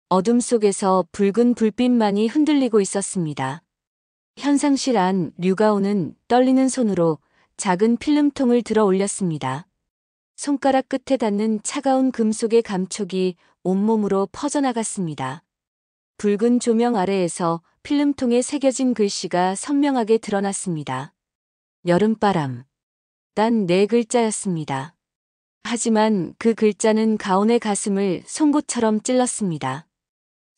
어둠 속에서 붉은 불빛만이 흔들리고 있었습니다. 현상실 안 류가오는 떨리는 손으로 작은 필름통을 들어 올렸습니다. 손가락 끝에 닿는 차가운 금속의 감촉이 온몸으로 퍼져나갔습니다. 붉은 조명 아래에서 필름통에 새겨진 글씨가 선명하게 드러났습니다. 여름바람. 단 4글자였습니다. 하지만 그 글자는 가온의 가슴을 송곳처럼 찔렀습니다.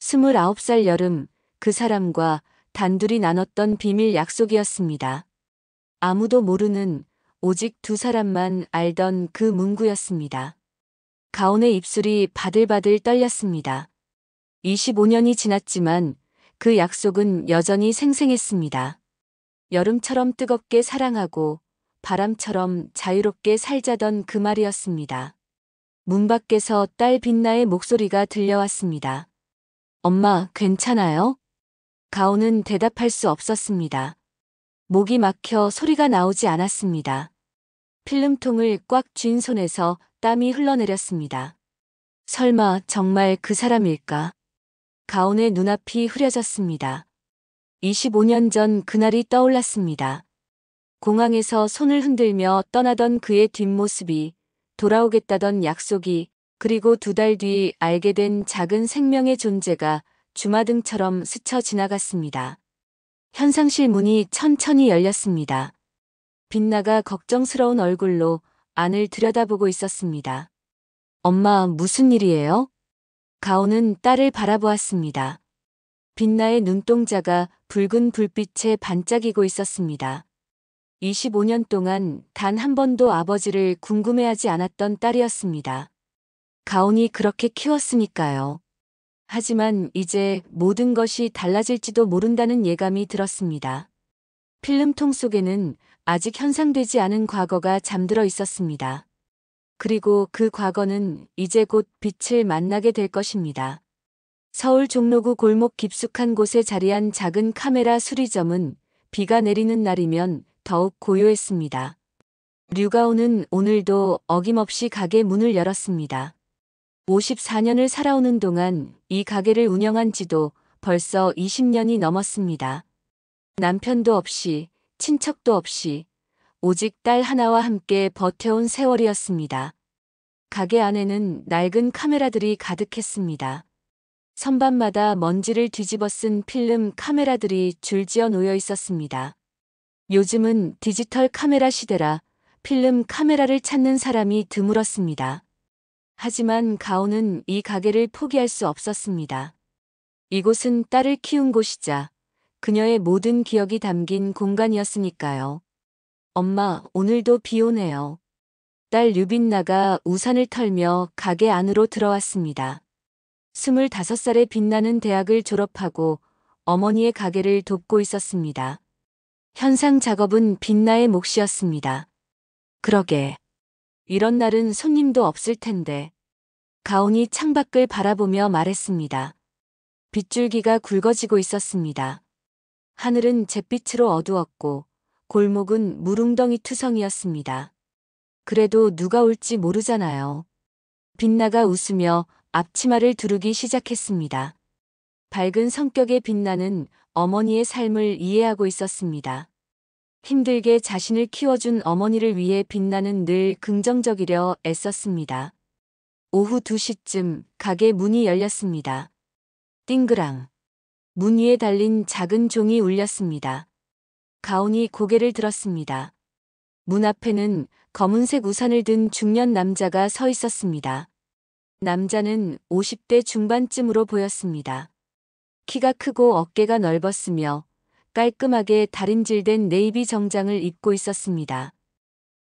29살 여름, 그 사람과 단둘이 나눴던 비밀 약속이었습니다. 아무도 모르는, 오직 두 사람만 알던 그 문구였습니다. 가온의 입술이 바들바들 떨렸습니다. 25년이 지났지만 그 약속은 여전히 생생했습니다. 여름처럼 뜨겁게 사랑하고 바람처럼 자유롭게 살자던 그 말이었습니다. 문 밖에서 딸 빛나의 목소리가 들려왔습니다. 엄마, 괜찮아요? 가온은 대답할 수 없었습니다. 목이 막혀 소리가 나오지 않았습니다. 필름통을 꽉 쥔 손에서 땀이 흘러내렸습니다. 설마 정말 그 사람일까? 가온의 눈앞이 흐려졌습니다. 25년 전 그날이 떠올랐습니다. 공항에서 손을 흔들며 떠나던 그의 뒷모습이, 돌아오겠다던 약속이, 그리고 2달 뒤 알게 된 작은 생명의 존재가 주마등처럼 스쳐 지나갔습니다. 현상실 문이 천천히 열렸습니다. 빛나가 걱정스러운 얼굴로 안을 들여다보고 있었습니다. 엄마, 무슨 일이에요? 가온은 딸을 바라보았습니다. 빛나의 눈동자가 붉은 불빛에 반짝이고 있었습니다. 25년 동안 단 한 번도 아버지를 궁금해하지 않았던 딸이었습니다. 가온이 그렇게 키웠으니까요. 하지만 이제 모든 것이 달라질지도 모른다는 예감이 들었습니다. 필름통 속에는 아직 현상되지 않은 과거가 잠들어 있었습니다. 그리고 그 과거는 이제 곧 빛을 만나게 될 것입니다. 서울 종로구 골목 깊숙한 곳에 자리한 작은 카메라 수리점은 비가 내리는 날이면 더욱 고요했습니다. 류가오는 오늘도 어김없이 가게 문을 열었습니다. 54년을 살아오는 동안 이 가게를 운영한 지도 벌써 20년이 넘었습니다. 남편도 없이, 친척도 없이, 오직 딸 하나와 함께 버텨온 세월이었습니다. 가게 안에는 낡은 카메라들이 가득했습니다. 선반마다 먼지를 뒤집어 쓴 필름 카메라들이 줄지어 놓여 있었습니다. 요즘은 디지털 카메라 시대라 필름 카메라를 찾는 사람이 드물었습니다. 하지만 가온은 이 가게를 포기할 수 없었습니다. 이곳은 딸을 키운 곳이자 그녀의 모든 기억이 담긴 공간이었으니까요. 엄마, 오늘도 비 오네요. 딸 류빛나가 우산을 털며 가게 안으로 들어왔습니다. 25살에 빛나는 대학을 졸업하고 어머니의 가게를 돕고 있었습니다. 현상 작업은 빛나의 몫이었습니다. 그러게. 이런 날은 손님도 없을 텐데. 가온이 창밖을 바라보며 말했습니다. 빗줄기가 굵어지고 있었습니다. 하늘은 잿빛으로 어두웠고 골목은 물웅덩이 투성이었습니다. 그래도 누가 올지 모르잖아요. 빛나가 웃으며 앞치마를 두르기 시작했습니다. 밝은 성격의 빛나는 어머니의 삶을 이해하고 있었습니다. 힘들게 자신을 키워준 어머니를 위해 빛나는 늘 긍정적이려 애썼습니다. 오후 2시쯤 가게 문이 열렸습니다. 띵그랑. 문 위에 달린 작은 종이 울렸습니다. 가온이 고개를 들었습니다. 문 앞에는 검은색 우산을 든 중년 남자가 서 있었습니다. 남자는 50대 중반쯤으로 보였습니다. 키가 크고 어깨가 넓었으며 깔끔하게 다림질된 네이비 정장을 입고 있었습니다.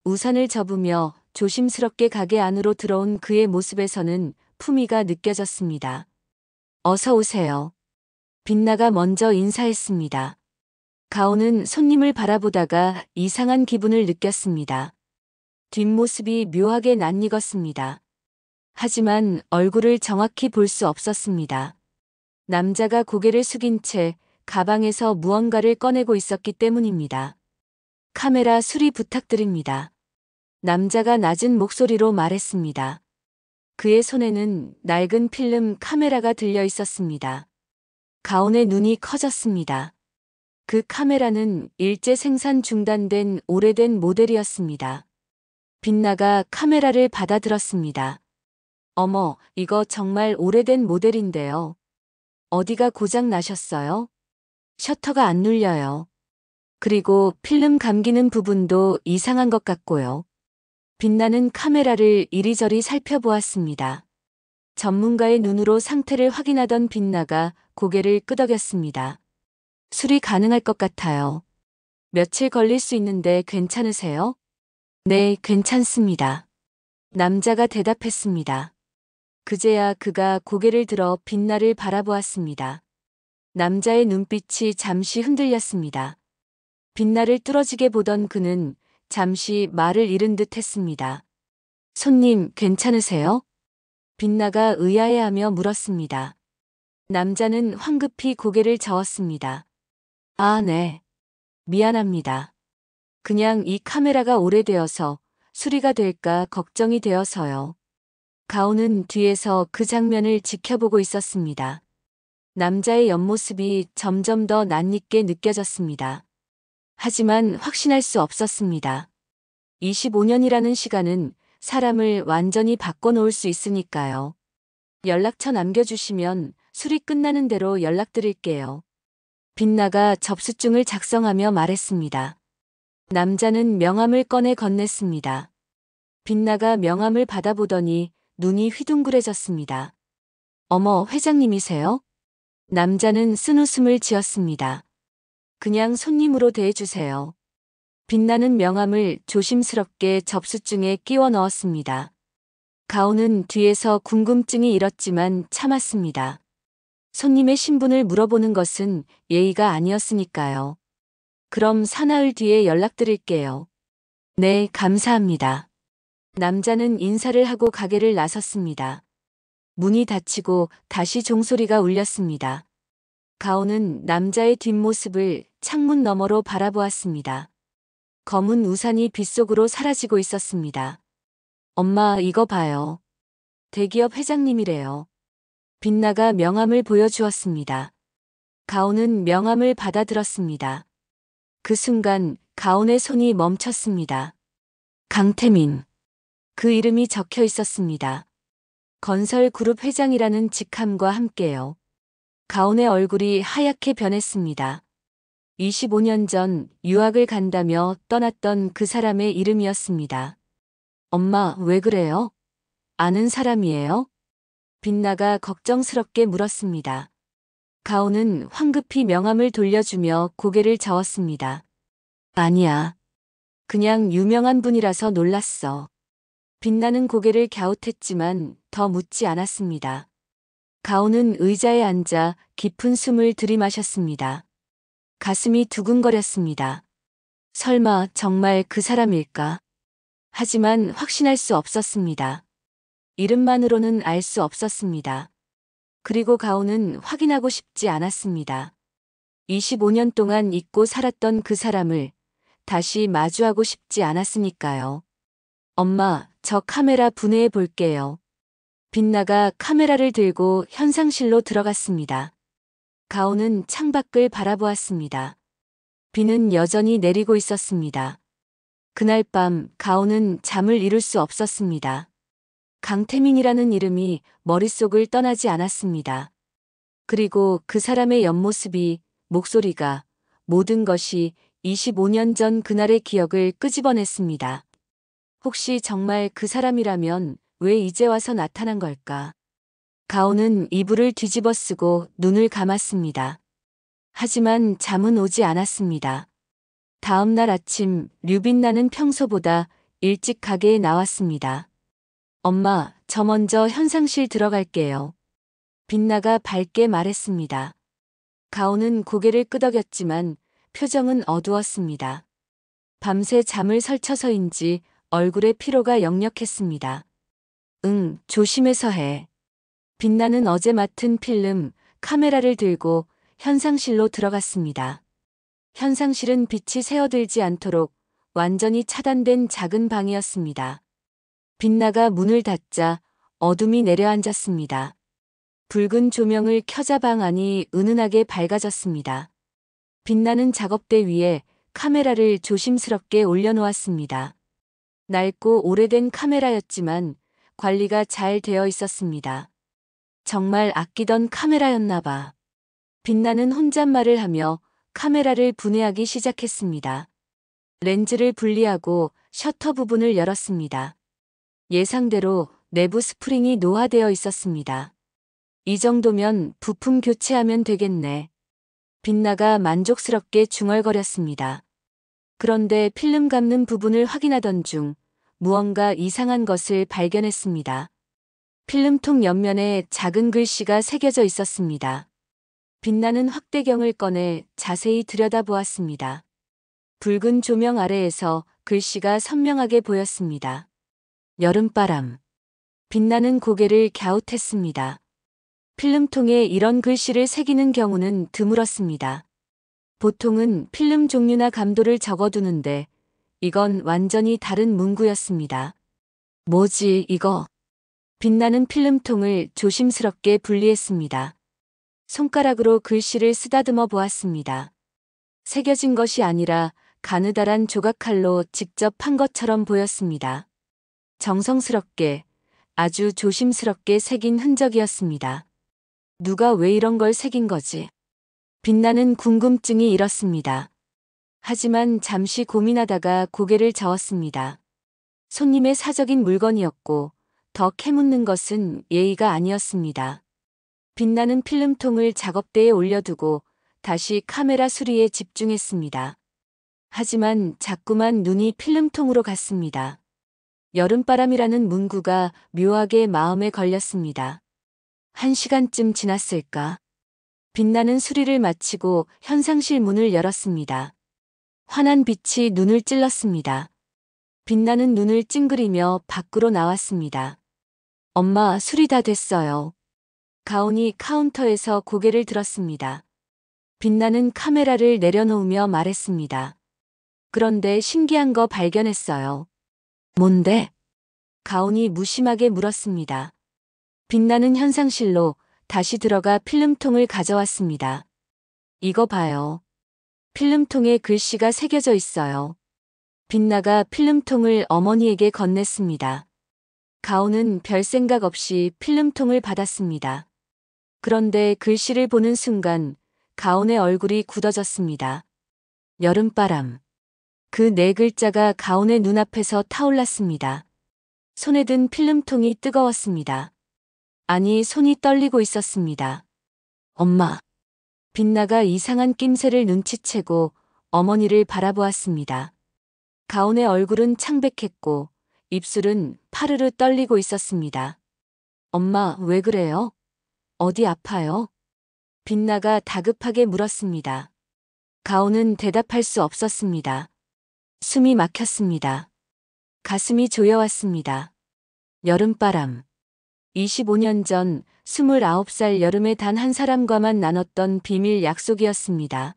우산을 접으며 조심스럽게 가게 안으로 들어온 그의 모습에서는 품위가 느껴졌습니다. 어서 오세요. 빛나가 먼저 인사했습니다. 가온은 손님을 바라보다가 이상한 기분을 느꼈습니다. 뒷모습이 묘하게 낯익었습니다. 하지만 얼굴을 정확히 볼 수 없었습니다. 남자가 고개를 숙인 채 가방에서 무언가를 꺼내고 있었기 때문입니다. 카메라 수리 부탁드립니다. 남자가 낮은 목소리로 말했습니다. 그의 손에는 낡은 필름 카메라가 들려 있었습니다. 가온의 눈이 커졌습니다. 그 카메라는 일제 생산 중단된 오래된 모델이었습니다. 빛나가 카메라를 받아들었습니다. 어머, 이거 정말 오래된 모델인데요. 어디가 고장 나셨어요? 셔터가 안 눌려요. 그리고 필름 감기는 부분도 이상한 것 같고요. 빛나는 카메라를 이리저리 살펴보았습니다. 전문가의 눈으로 상태를 확인하던 빛나가 고개를 끄덕였습니다. 수리 가능할 것 같아요. 며칠 걸릴 수 있는데 괜찮으세요? 네, 괜찮습니다. 남자가 대답했습니다. 그제야 그가 고개를 들어 빛나를 바라보았습니다. 남자의 눈빛이 잠시 흔들렸습니다. 빛나를 뚫어지게 보던 그는 잠시 말을 잃은 듯 했습니다. 손님, 괜찮으세요? 빛나가 의아해하며 물었습니다. 남자는 황급히 고개를 저었습니다. 아, 네. 미안합니다. 그냥 이 카메라가 오래되어서 수리가 될까 걱정이 되어서요. 가온은 뒤에서 그 장면을 지켜보고 있었습니다. 남자의 옆모습이 점점 더 낯익게 느껴졌습니다. 하지만 확신할 수 없었습니다. 25년이라는 시간은 사람을 완전히 바꿔놓을 수 있으니까요. 연락처 남겨주시면 수리 끝나는 대로 연락드릴게요. 빛나가 접수증을 작성하며 말했습니다. 남자는 명함을 꺼내 건넸습니다. 빛나가 명함을 받아보더니 눈이 휘둥그레졌습니다. 어머, 회장님이세요? 남자는 쓴웃음을 지었습니다. 그냥 손님으로 대해주세요. 빛나는 명함을 조심스럽게 접수증에 끼워 넣었습니다. 가온은 뒤에서 궁금증이 일었지만 참았습니다. 손님의 신분을 물어보는 것은 예의가 아니었으니까요. 그럼 사나흘 뒤에 연락드릴게요. 네, 감사합니다. 남자는 인사를 하고 가게를 나섰습니다. 문이 닫히고 다시 종소리가 울렸습니다. 가온은 남자의 뒷모습을 창문 너머로 바라보았습니다. 검은 우산이 빗속으로 사라지고 있었습니다. 엄마, 이거 봐요. 대기업 회장님이래요. 빛나가 명함을 보여주었습니다. 가온은 명함을 받아들었습니다. 그 순간 가온의 손이 멈췄습니다. 강태민. 그 이름이 적혀 있었습니다. 건설그룹 회장이라는 직함과 함께요. 가온의 얼굴이 하얗게 변했습니다. 25년 전 유학을 간다며 떠났던 그 사람의 이름이었습니다. 엄마, 왜 그래요? 아는 사람이에요? 빛나가 걱정스럽게 물었습니다. 가온은 황급히 명함을 돌려주며 고개를 저었습니다. 아니야. 그냥 유명한 분이라서 놀랐어. 빛나는 고개를 갸웃했지만 더 묻지 않았습니다. 가온은 의자에 앉아 깊은 숨을 들이마셨습니다. 가슴이 두근거렸습니다. 설마 정말 그 사람일까? 하지만 확신할 수 없었습니다. 이름만으로는 알 수 없었습니다. 그리고 가온은 확인하고 싶지 않았습니다. 25년 동안 잊고 살았던 그 사람을 다시 마주하고 싶지 않았으니까요. 엄마, 저 카메라 분해해 볼게요. 빛나가 카메라를 들고 현상실로 들어갔습니다. 가온은 창밖을 바라보았습니다. 비는 여전히 내리고 있었습니다. 그날 밤 가온은 잠을 이룰 수 없었습니다. 강태민이라는 이름이 머릿속을 떠나지 않았습니다. 그리고 그 사람의 옆모습이, 목소리가, 모든 것이 25년 전 그날의 기억을 끄집어냈습니다. 혹시 정말 그 사람이라면 왜 이제 와서 나타난 걸까? 가온은 이불을 뒤집어 쓰고 눈을 감았습니다. 하지만 잠은 오지 않았습니다. 다음 날 아침 류빛나는 평소보다 일찍 가게에 나왔습니다. 엄마, 저 먼저 현상실 들어갈게요. 빛나가 밝게 말했습니다. 가온은 고개를 끄덕였지만 표정은 어두웠습니다. 밤새 잠을 설쳐서인지 얼굴에 피로가 역력했습니다. 응, 조심해서 해. 빛나는 어제 맡은 필름, 카메라를 들고 현상실로 들어갔습니다. 현상실은 빛이 새어들지 않도록 완전히 차단된 작은 방이었습니다. 빛나가 문을 닫자 어둠이 내려앉았습니다. 붉은 조명을 켜자 방 안이 은은하게 밝아졌습니다. 빛나는 작업대 위에 카메라를 조심스럽게 올려놓았습니다. 낡고 오래된 카메라였지만 관리가 잘 되어 있었습니다. 정말 아끼던 카메라였나 봐. 빛나는 혼잣말을 하며 카메라를 분해하기 시작했습니다. 렌즈를 분리하고 셔터 부분을 열었습니다. 예상대로 내부 스프링이 노화되어 있었습니다. 이 정도면 부품 교체하면 되겠네. 빛나가 만족스럽게 중얼거렸습니다. 그런데 필름 감는 부분을 확인하던 중 무언가 이상한 것을 발견했습니다. 필름통 옆면에 작은 글씨가 새겨져 있었습니다. 빛나는 확대경을 꺼내 자세히 들여다보았습니다. 붉은 조명 아래에서 글씨가 선명하게 보였습니다. 여름바람. 빛나는 고개를 갸웃했습니다. 필름통에 이런 글씨를 새기는 경우는 드물었습니다. 보통은 필름 종류나 감도를 적어두는데 이건 완전히 다른 문구였습니다. 뭐지 이거? 빛나는 필름통을 조심스럽게 분리했습니다. 손가락으로 글씨를 쓰다듬어 보았습니다. 새겨진 것이 아니라 가느다란 조각칼로 직접 한 것처럼 보였습니다. 정성스럽게, 아주 조심스럽게 새긴 흔적이었습니다. 누가 왜 이런 걸 새긴 거지? 빛나는 궁금증이 일었습니다. 하지만 잠시 고민하다가 고개를 저었습니다. 손님의 사적인 물건이었고 더 캐묻는 것은 예의가 아니었습니다. 빛나는 필름통을 작업대에 올려두고 다시 카메라 수리에 집중했습니다. 하지만 자꾸만 눈이 필름통으로 갔습니다. 여름바람이라는 문구가 묘하게 마음에 걸렸습니다. 1시간쯤 지났을까? 빛나는 수리를 마치고 현상실 문을 열었습니다. 환한 빛이 눈을 찔렀습니다. 빛나는 눈을 찡그리며 밖으로 나왔습니다. 엄마, 수리 다 됐어요. 가온이 카운터에서 고개를 들었습니다. 빛나는 카메라를 내려놓으며 말했습니다. 그런데 신기한 거 발견했어요. 뭔데? 가온이 무심하게 물었습니다. 빛나는 현상실로 다시 들어가 필름통을 가져왔습니다. 이거 봐요. 필름통에 글씨가 새겨져 있어요. 빛나가 필름통을 어머니에게 건넸습니다. 가온은 별 생각 없이 필름통을 받았습니다. 그런데 글씨를 보는 순간 가온의 얼굴이 굳어졌습니다. 여름바람. 그 네 글자가 가온의 눈앞에서 타올랐습니다. 손에 든 필름통이 뜨거웠습니다. 아니, 손이 떨리고 있었습니다. 엄마. 빛나가 이상한 낌새를 눈치채고 어머니를 바라보았습니다. 가온의 얼굴은 창백했고 입술은 파르르 떨리고 있었습니다. 엄마, 왜 그래요? 어디 아파요? 빛나가 다급하게 물었습니다. 가온은 대답할 수 없었습니다. 숨이 막혔습니다. 가슴이 조여왔습니다. 여름바람. 25년 전 29살 여름에 단 한 사람과만 나눴던 비밀 약속이었습니다.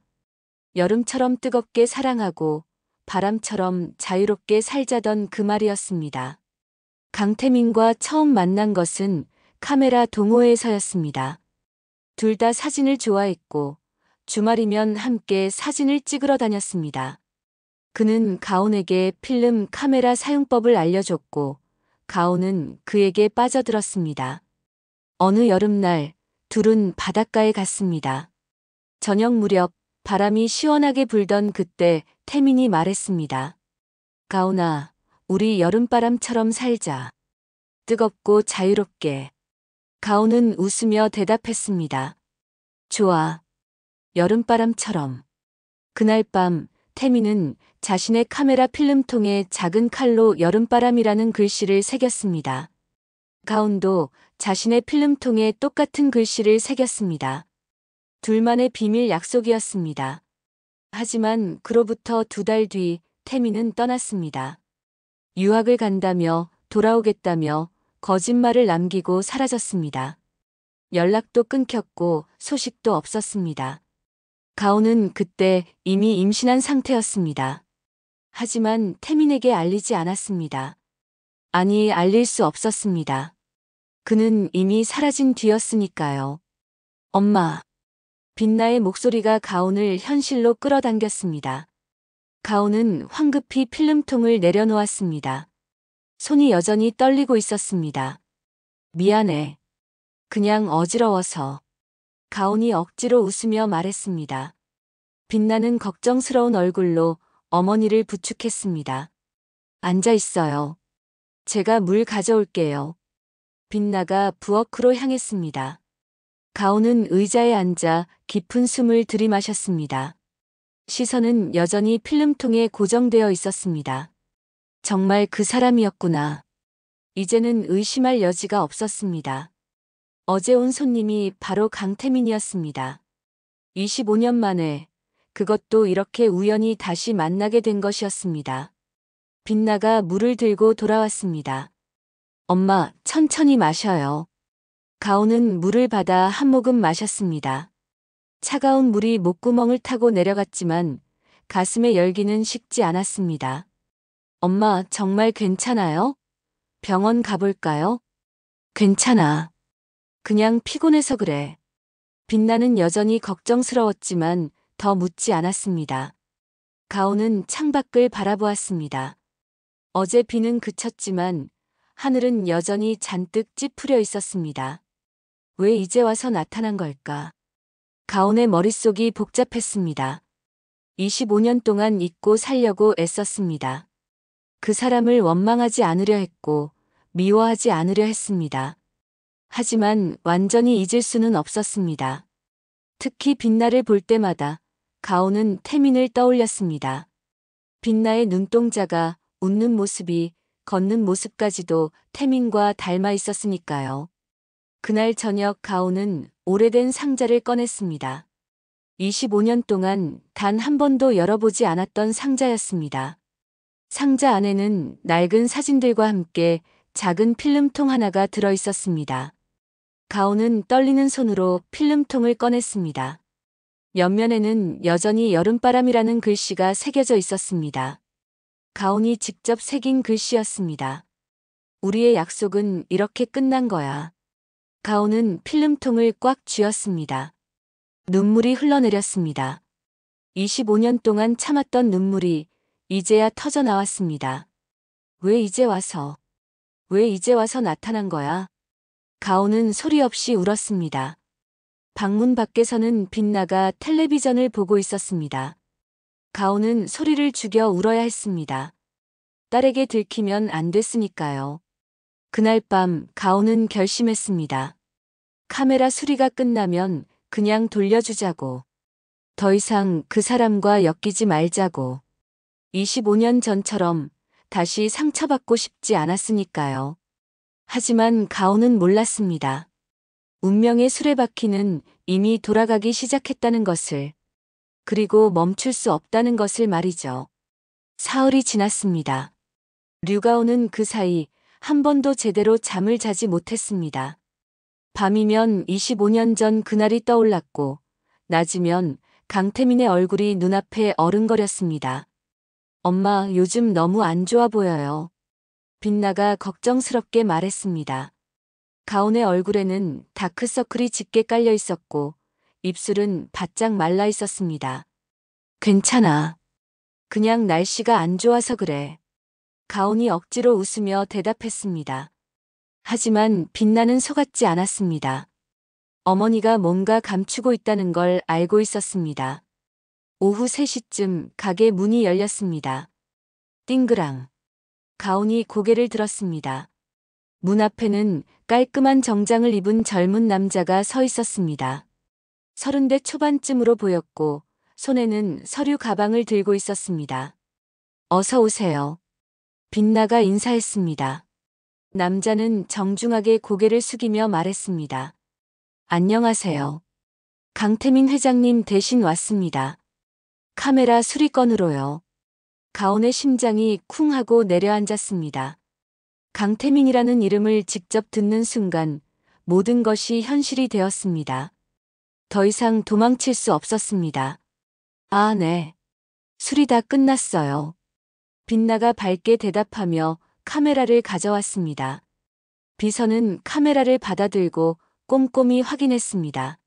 여름처럼 뜨겁게 사랑하고 바람처럼 자유롭게 살자던 그 말이었습니다. 강태민과 처음 만난 것은 카메라 동호회에서였습니다. 둘 다 사진을 좋아했고 주말이면 함께 사진을 찍으러 다녔습니다. 그는 가온에게 필름 카메라 사용법을 알려줬고 가온은 그에게 빠져들었습니다. 어느 여름날 둘은 바닷가에 갔습니다. 저녁 무렵 바람이 시원하게 불던 그때 태민이 말했습니다. 가온아, 우리 여름바람처럼 살자. 뜨겁고 자유롭게. 가온은 웃으며 대답했습니다. 좋아. 여름바람처럼. 그날 밤 태민은 자신의 카메라 필름통에 작은 칼로 여름바람이라는 글씨를 새겼습니다. 가온도 자신의 필름통에 똑같은 글씨를 새겼습니다. 둘만의 비밀 약속이었습니다. 하지만 그로부터 2달 뒤 태민은 떠났습니다. 유학을 간다며 돌아오겠다며 거짓말을 남기고 사라졌습니다. 연락도 끊겼고 소식도 없었습니다. 가온은 그때 이미 임신한 상태였습니다. 하지만 태민에게 알리지 않았습니다. 아니, 알릴 수 없었습니다. 그는 이미 사라진 뒤였으니까요. 엄마. 빛나의 목소리가 가온을 현실로 끌어당겼습니다. 가온은 황급히 필름통을 내려놓았습니다. 손이 여전히 떨리고 있었습니다. 미안해. 그냥 어지러워서. 가온이 억지로 웃으며 말했습니다. 빛나는 걱정스러운 얼굴로 어머니를 부축했습니다. 앉아 있어요. 제가 물 가져올게요. 빛나가 부엌으로 향했습니다. 가온은 의자에 앉아 깊은 숨을 들이마셨습니다. 시선은 여전히 필름통에 고정되어 있었습니다. 정말 그 사람이었구나. 이제는 의심할 여지가 없었습니다. 어제 온 손님이 바로 강태민이었습니다. 25년 만에, 그것도 이렇게 우연히 다시 만나게 된 것이었습니다. 빛나가 물을 들고 돌아왔습니다. 엄마, 천천히 마셔요. 가온은 물을 받아 한 모금 마셨습니다. 차가운 물이 목구멍을 타고 내려갔지만 가슴의 열기는 식지 않았습니다. 엄마, 정말 괜찮아요? 병원 가볼까요? 괜찮아. 그냥 피곤해서 그래. 빛나는 여전히 걱정스러웠지만 더 묻지 않았습니다. 가온은 창밖을 바라보았습니다. 어제 비는 그쳤지만 하늘은 여전히 잔뜩 찌푸려 있었습니다. 왜 이제 와서 나타난 걸까? 가온의 머릿속이 복잡했습니다. 25년 동안 잊고 살려고 애썼습니다. 그 사람을 원망하지 않으려 했고 미워하지 않으려 했습니다. 하지만 완전히 잊을 수는 없었습니다. 특히 빛나를 볼 때마다 가온은 태민을 떠올렸습니다. 빛나의 눈동자가 웃는 모습이 걷는 모습까지도 태민과 닮아 있었으니까요. 그날 저녁 가온은 오래된 상자를 꺼냈습니다. 25년 동안 단 한 번도 열어보지 않았던 상자였습니다. 상자 안에는 낡은 사진들과 함께 작은 필름통 하나가 들어 있었습니다. 가온은 떨리는 손으로 필름통을 꺼냈습니다. 옆면에는 여전히 여름바람이라는 글씨가 새겨져 있었습니다. 가온이 직접 새긴 글씨였습니다. 우리의 약속은 이렇게 끝난 거야. 가온은 필름통을 꽉 쥐었습니다. 눈물이 흘러내렸습니다. 25년 동안 참았던 눈물이 이제야 터져 나왔습니다. 왜 이제 와서 나타난 거야? 가온은 소리 없이 울었습니다. 방문 밖에서는 빛나가 텔레비전을 보고 있었습니다. 가온은 소리를 죽여 울어야 했습니다. 딸에게 들키면 안 됐으니까요. 그날 밤 가온은 결심했습니다. 카메라 수리가 끝나면 그냥 돌려주자고. 더 이상 그 사람과 엮이지 말자고. 25년 전처럼 다시 상처받고 싶지 않았으니까요. 하지만 가온은 몰랐습니다. 운명의 수레바퀴는 이미 돌아가기 시작했다는 것을, 그리고 멈출 수 없다는 것을 말이죠. 사흘이 지났습니다. 류가온은 그 사이 한 번도 제대로 잠을 자지 못했습니다. 밤이면 25년 전 그날이 떠올랐고, 낮이면 강태민의 얼굴이 눈앞에 어른거렸습니다. 엄마, 요즘 너무 안 좋아 보여요. 빛나가 걱정스럽게 말했습니다. 가온의 얼굴에는 다크서클이 짙게 깔려 있었고 입술은 바짝 말라 있었습니다. 괜찮아. 그냥 날씨가 안 좋아서 그래. 가온이 억지로 웃으며 대답했습니다. 하지만 빛나는 속았지 않았습니다. 어머니가 뭔가 감추고 있다는 걸 알고 있었습니다. 오후 3시쯤 가게 문이 열렸습니다. 띵그랑. 가온이 고개를 들었습니다. 문 앞에는 깔끔한 정장을 입은 젊은 남자가 서 있었습니다. 30대 초반쯤으로 보였고 손에는 서류 가방을 들고 있었습니다. 어서 오세요. 빛나가 인사했습니다. 남자는 정중하게 고개를 숙이며 말했습니다. 안녕하세요. 강태민 회장님 대신 왔습니다. 카메라 수리건으로요. 가온의 심장이 쿵 하고 내려앉았습니다. 강태민이라는 이름을 직접 듣는 순간 모든 것이 현실이 되었습니다. 더 이상 도망칠 수 없었습니다. 아, 네. 수리 다 끝났어요. 빛나가 밝게 대답하며 카메라를 가져왔습니다. 비서는 카메라를 받아들고 꼼꼼히 확인했습니다.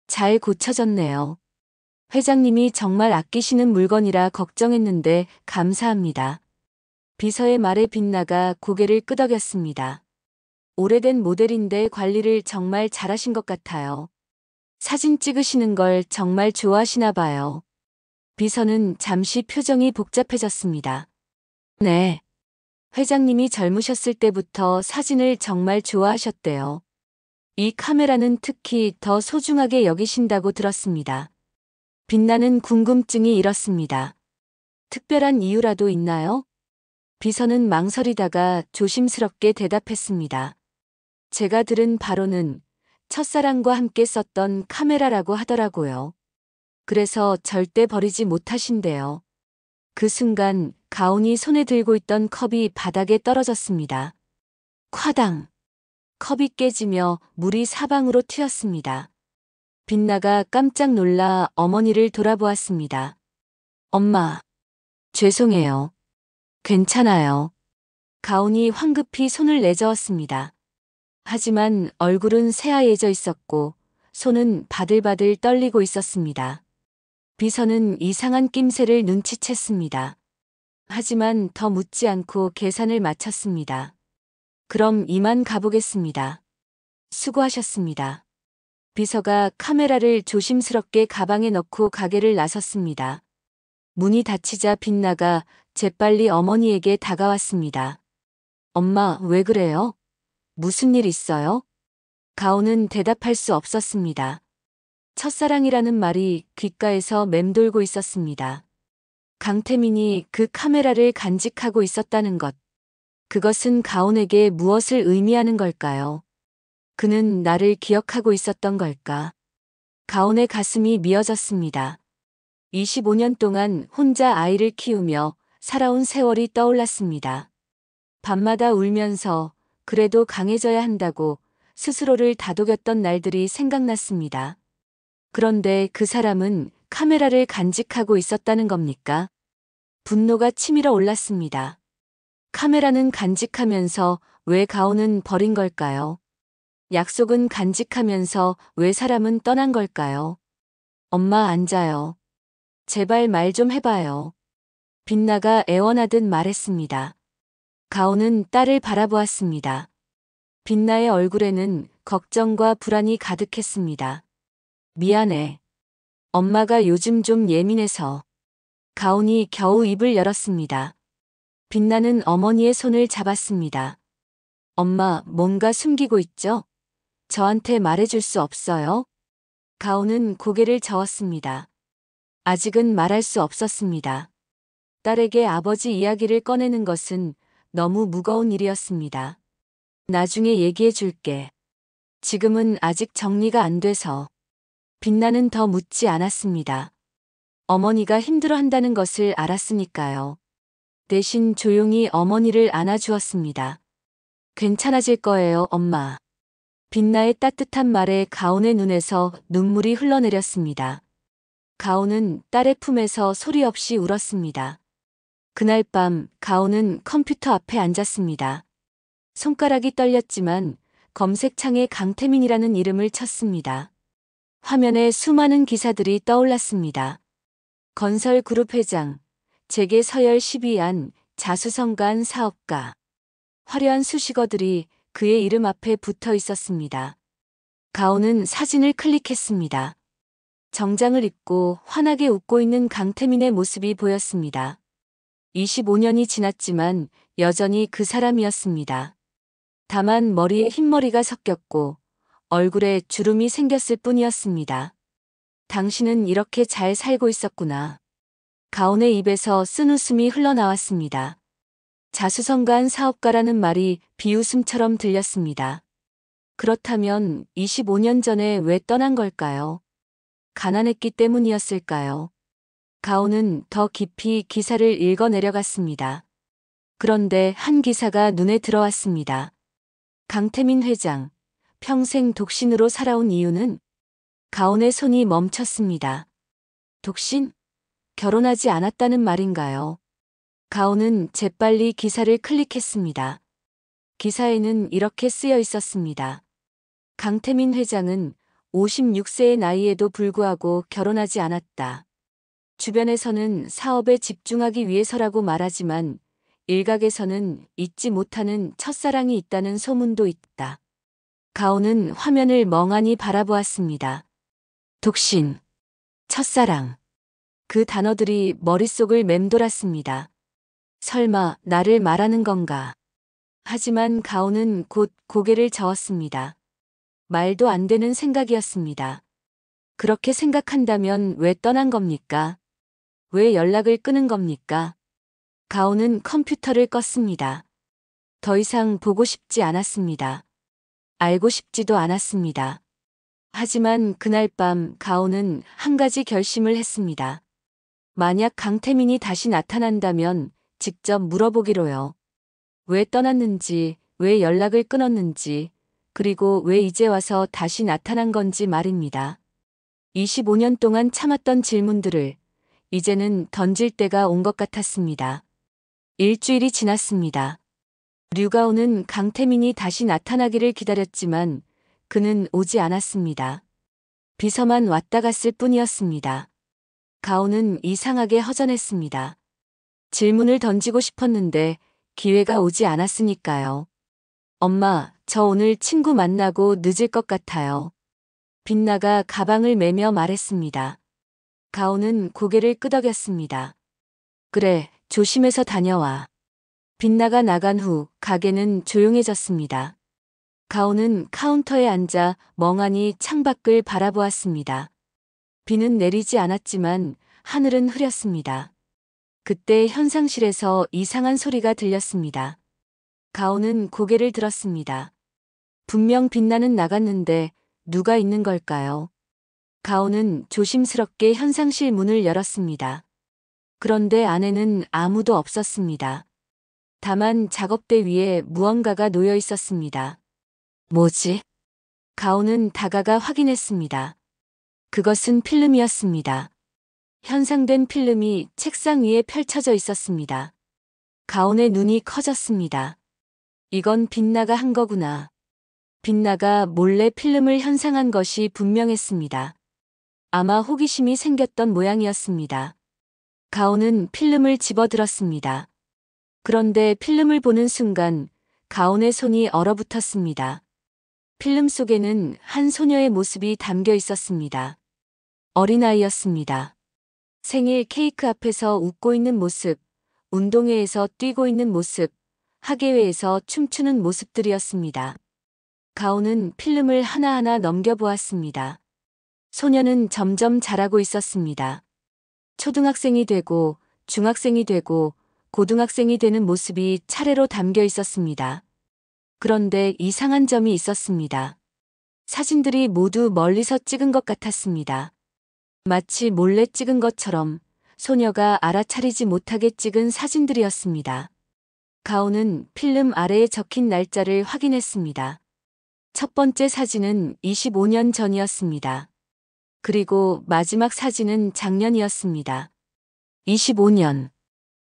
잘 고쳐졌네요. 회장님이 정말 아끼시는 물건이라 걱정했는데 감사합니다. 비서의 말에 빛나가 고개를 끄덕였습니다. 오래된 모델인데 관리를 정말 잘하신 것 같아요. 사진 찍으시는 걸 정말 좋아하시나 봐요. 비서는 잠시 표정이 복잡해졌습니다. 네. 회장님이 젊으셨을 때부터 사진을 정말 좋아하셨대요. 이 카메라는 특히 더 소중하게 여기신다고 들었습니다. 빛나는 궁금증이 일었습니다. 특별한 이유라도 있나요? 비서는 망설이다가 조심스럽게 대답했습니다. 제가 들은 바로는 첫사랑과 함께 썼던 카메라라고 하더라고요. 그래서 절대 버리지 못하신대요. 그 순간 가온이 손에 들고 있던 컵이 바닥에 떨어졌습니다. 쾅당! 컵이 깨지며 물이 사방으로 튀었습니다. 빛나가 깜짝 놀라 어머니를 돌아보았습니다. 엄마, 죄송해요. 괜찮아요. 가온이 황급히 손을 내저었습니다. 하지만 얼굴은 새하얘져 있었고 손은 바들바들 떨리고 있었습니다. 비서는 이상한 낌새를 눈치챘습니다. 하지만 더 묻지 않고 계산을 마쳤습니다. 그럼 이만 가보겠습니다. 수고하셨습니다. 비서가 카메라를 조심스럽게 가방에 넣고 가게를 나섰습니다. 문이 닫히자 빛나가 재빨리 어머니에게 다가왔습니다. 엄마, 왜 그래요? 무슨 일 있어요? 가온은 대답할 수 없었습니다. 첫사랑이라는 말이 귓가에서 맴돌고 있었습니다. 강태민이 그 카메라를 간직하고 있었다는 것. 그것은 가온에게 무엇을 의미하는 걸까요? 그는 나를 기억하고 있었던 걸까? 가온의 가슴이 미어졌습니다. 25년 동안 혼자 아이를 키우며 살아온 세월이 떠올랐습니다. 밤마다 울면서 그래도 강해져야 한다고 스스로를 다독였던 날들이 생각났습니다. 그런데 그 사람은 카메라를 간직하고 있었다는 겁니까? 분노가 치밀어 올랐습니다. 카메라는 간직하면서 왜 가온은 버린 걸까요? 약속은 간직하면서 왜 사람은 떠난 걸까요? 엄마 앉아요. 제발 말 좀 해봐요. 빛나가 애원하듯 말했습니다. 가온은 딸을 바라보았습니다. 빛나의 얼굴에는 걱정과 불안이 가득했습니다. 미안해. 엄마가 요즘 좀 예민해서. 가온이 겨우 입을 열었습니다. 빛나는 어머니의 손을 잡았습니다. 엄마, 뭔가 숨기고 있죠? 저한테 말해줄 수 없어요? 가온은 고개를 저었습니다. 아직은 말할 수 없었습니다. 딸에게 아버지 이야기를 꺼내는 것은 너무 무거운 일이었습니다. 나중에 얘기해 줄게. 지금은 아직 정리가 안 돼서. 빛나는 더 묻지 않았습니다. 어머니가 힘들어한다는 것을 알았으니까요. 대신 조용히 어머니를 안아주었습니다. 괜찮아질 거예요, 엄마. 빛나의 따뜻한 말에 가온의 눈에서 눈물이 흘러내렸습니다. 가온은 딸의 품에서 소리 없이 울었습니다. 그날 밤 가온은 컴퓨터 앞에 앉았습니다. 손가락이 떨렸지만 검색창에 강태민이라는 이름을 쳤습니다. 화면에 수많은 기사들이 떠올랐습니다. 건설그룹 회장, 재계 서열 10위안 자수성가한 사업가. 화려한 수식어들이 그의 이름 앞에 붙어 있었습니다. 가온은 사진을 클릭했습니다. 정장을 입고 환하게 웃고 있는 강태민의 모습이 보였습니다. 25년이 지났지만 여전히 그 사람이었습니다. 다만 머리에 흰머리가 섞였고 얼굴에 주름이 생겼을 뿐이었습니다. 당신은 이렇게 잘 살고 있었구나. 가온의 입에서 쓴웃음이 흘러나왔습니다. 자수성가한 사업가라는 말이 비웃음처럼 들렸습니다. 그렇다면 25년 전에 왜 떠난 걸까요? 가난했기 때문이었을까요? 가온은 더 깊이 기사를 읽어 내려갔습니다. 그런데 한 기사가 눈에 들어왔습니다. 강태민 회장, 평생 독신으로 살아온 이유는? 가온의 손이 멈췄습니다. 독신? 결혼하지 않았다는 말인가요? 가온은 재빨리 기사를 클릭했습니다. 기사에는 이렇게 쓰여 있었습니다. 강태민 회장은 56세의 나이에도 불구하고 결혼하지 않았다. 주변에서는 사업에 집중하기 위해서라고 말하지만 일각에서는 잊지 못하는 첫사랑이 있다는 소문도 있다. 가온은 화면을 멍하니 바라보았습니다. 독신, 첫사랑. 그 단어들이 머릿속을 맴돌았습니다. 설마 나를 말하는 건가? 하지만 가온은 곧 고개를 저었습니다. 말도 안 되는 생각이었습니다. 그렇게 생각한다면 왜 떠난 겁니까? 왜 연락을 끊은 겁니까? 가온은 컴퓨터를 껐습니다. 더 이상 보고 싶지 않았습니다. 알고 싶지도 않았습니다. 하지만 그날 밤 가온은 한 가지 결심을 했습니다. 만약 강태민이 다시 나타난다면 직접 물어보기로요. 왜 떠났는지, 왜 연락을 끊었는지, 그리고 왜 이제 와서 다시 나타난 건지 말입니다. 25년 동안 참았던 질문들을 이제는 던질 때가 온 것 같았습니다. 일주일이 지났습니다. 류가온은 강태민이 다시 나타나기를 기다렸지만 그는 오지 않았습니다. 비서만 왔다 갔을 뿐이었습니다. 가온은 이상하게 허전했습니다. 질문을 던지고 싶었는데 기회가 오지 않았으니까요. 엄마, 저 오늘 친구 만나고 늦을 것 같아요. 빛나가 가방을 매며 말했습니다. 가온은 고개를 끄덕였습니다. 그래, 조심해서 다녀와. 빛나가 나간 후 가게는 조용해졌습니다. 가온은 카운터에 앉아 멍하니 창밖을 바라보았습니다. 비는 내리지 않았지만 하늘은 흐렸습니다. 그때 현상실에서 이상한 소리가 들렸습니다. 가온은 고개를 들었습니다. 분명 빛나는 나갔는데 누가 있는 걸까요? 가온은 조심스럽게 현상실 문을 열었습니다. 그런데 안에는 아무도 없었습니다. 다만 작업대 위에 무언가가 놓여 있었습니다. 뭐지? 가온은 다가가 확인했습니다. 그것은 필름이었습니다. 현상된 필름이 책상 위에 펼쳐져 있었습니다. 가온의 눈이 커졌습니다. 이건 빛나가 한 거구나. 빛나가 몰래 필름을 현상한 것이 분명했습니다. 아마 호기심이 생겼던 모양이었습니다. 가온은 필름을 집어들었습니다. 그런데 필름을 보는 순간 가온의 손이 얼어붙었습니다. 필름 속에는 한 소녀의 모습이 담겨 있었습니다. 어린아이였습니다. 생일 케이크 앞에서 웃고 있는 모습, 운동회에서 뛰고 있는 모습, 학예회에서 춤추는 모습들이었습니다. 가온은 필름을 하나하나 넘겨보았습니다. 소녀는 점점 자라고 있었습니다. 초등학생이 되고 중학생이 되고 고등학생이 되는 모습이 차례로 담겨 있었습니다. 그런데 이상한 점이 있었습니다. 사진들이 모두 멀리서 찍은 것 같았습니다. 마치 몰래 찍은 것처럼 소녀가 알아차리지 못하게 찍은 사진들이었습니다. 가온은 필름 아래에 적힌 날짜를 확인했습니다. 첫 번째 사진은 25년 전이었습니다. 그리고 마지막 사진은 작년이었습니다. 25년.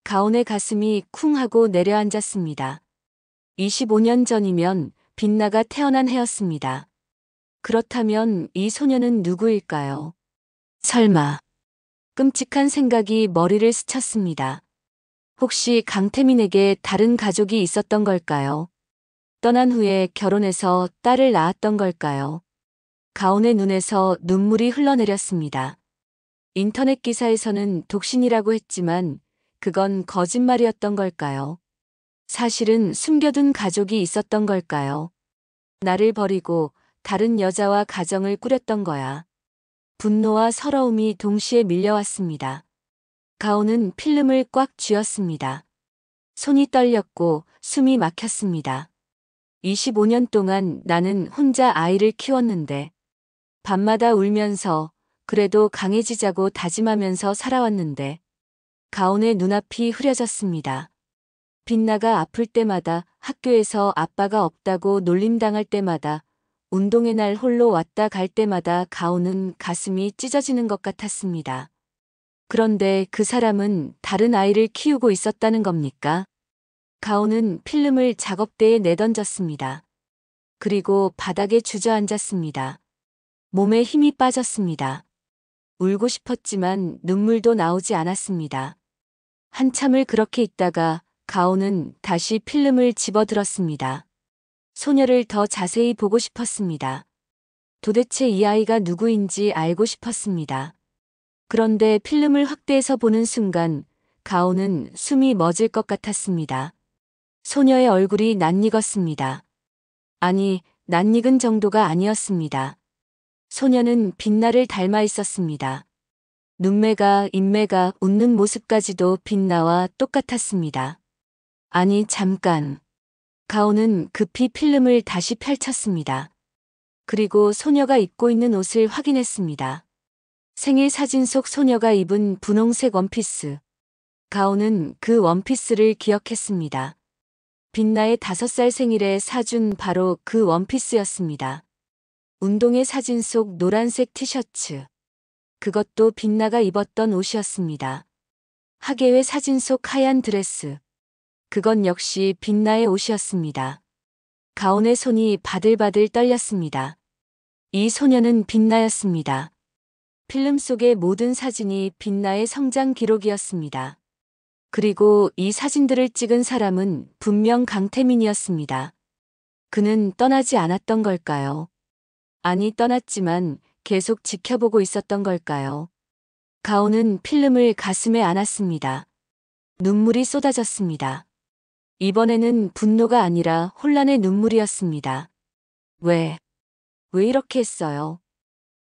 가온의 가슴이 쿵 하고 내려앉았습니다. 25년 전이면 빛나가 태어난 해였습니다. 그렇다면 이 소녀는 누구일까요? 설마. 끔찍한 생각이 머리를 스쳤습니다. 혹시 강태민에게 다른 가족이 있었던 걸까요? 떠난 후에 결혼해서 딸을 낳았던 걸까요? 가온의 눈에서 눈물이 흘러내렸습니다. 인터넷 기사에서는 독신이라고 했지만 그건 거짓말이었던 걸까요? 사실은 숨겨둔 가족이 있었던 걸까요? 나를 버리고 다른 여자와 가정을 꾸렸던 거야. 분노와 서러움이 동시에 밀려왔습니다. 가온은 필름을 꽉 쥐었습니다. 손이 떨렸고 숨이 막혔습니다. 25년 동안 나는 혼자 아이를 키웠는데 밤마다 울면서 그래도 강해지자고 다짐하면서 살아왔는데 가온의 눈앞이 흐려졌습니다. 빛나가 아플 때마다 학교에서 아빠가 없다고 놀림당할 때마다 운동회 날 홀로 왔다 갈 때마다 가온은 가슴이 찢어지는 것 같았습니다. 그런데 그 사람은 다른 아이를 키우고 있었다는 겁니까? 가온은 필름을 작업대에 내던졌습니다. 그리고 바닥에 주저앉았습니다. 몸에 힘이 빠졌습니다. 울고 싶었지만 눈물도 나오지 않았습니다. 한참을 그렇게 있다가 가온은 다시 필름을 집어들었습니다. 소녀를 더 자세히 보고 싶었습니다. 도대체 이 아이가 누구인지 알고 싶었습니다. 그런데 필름을 확대해서 보는 순간 가온은 숨이 멎을 것 같았습니다. 소녀의 얼굴이 낯익었습니다. 아니, 낯익은 정도가 아니었습니다. 소녀는 빛나를 닮아 있었습니다. 눈매가, 인매가, 웃는 모습까지도 빛나와 똑같았습니다. 아니, 잠깐. 가온은 급히 필름을 다시 펼쳤습니다. 그리고 소녀가 입고 있는 옷을 확인했습니다. 생일 사진 속 소녀가 입은 분홍색 원피스. 가온은 그 원피스를 기억했습니다. 빛나의 5살 생일에 사준 바로 그 원피스였습니다. 운동회 사진 속 노란색 티셔츠. 그것도 빛나가 입었던 옷이었습니다. 학예회 사진 속 하얀 드레스. 그건 역시 빛나의 옷이었습니다. 가온의 손이 바들바들 떨렸습니다. 이 소녀는 빛나였습니다. 필름 속의 모든 사진이 빛나의 성장 기록이었습니다. 그리고 이 사진들을 찍은 사람은 분명 강태민이었습니다. 그는 떠나지 않았던 걸까요? 아니, 떠났지만 계속 지켜보고 있었던 걸까요? 가온은 필름을 가슴에 안았습니다. 눈물이 쏟아졌습니다. 이번에는 분노가 아니라 혼란의 눈물이었습니다. 왜 이렇게 했어요?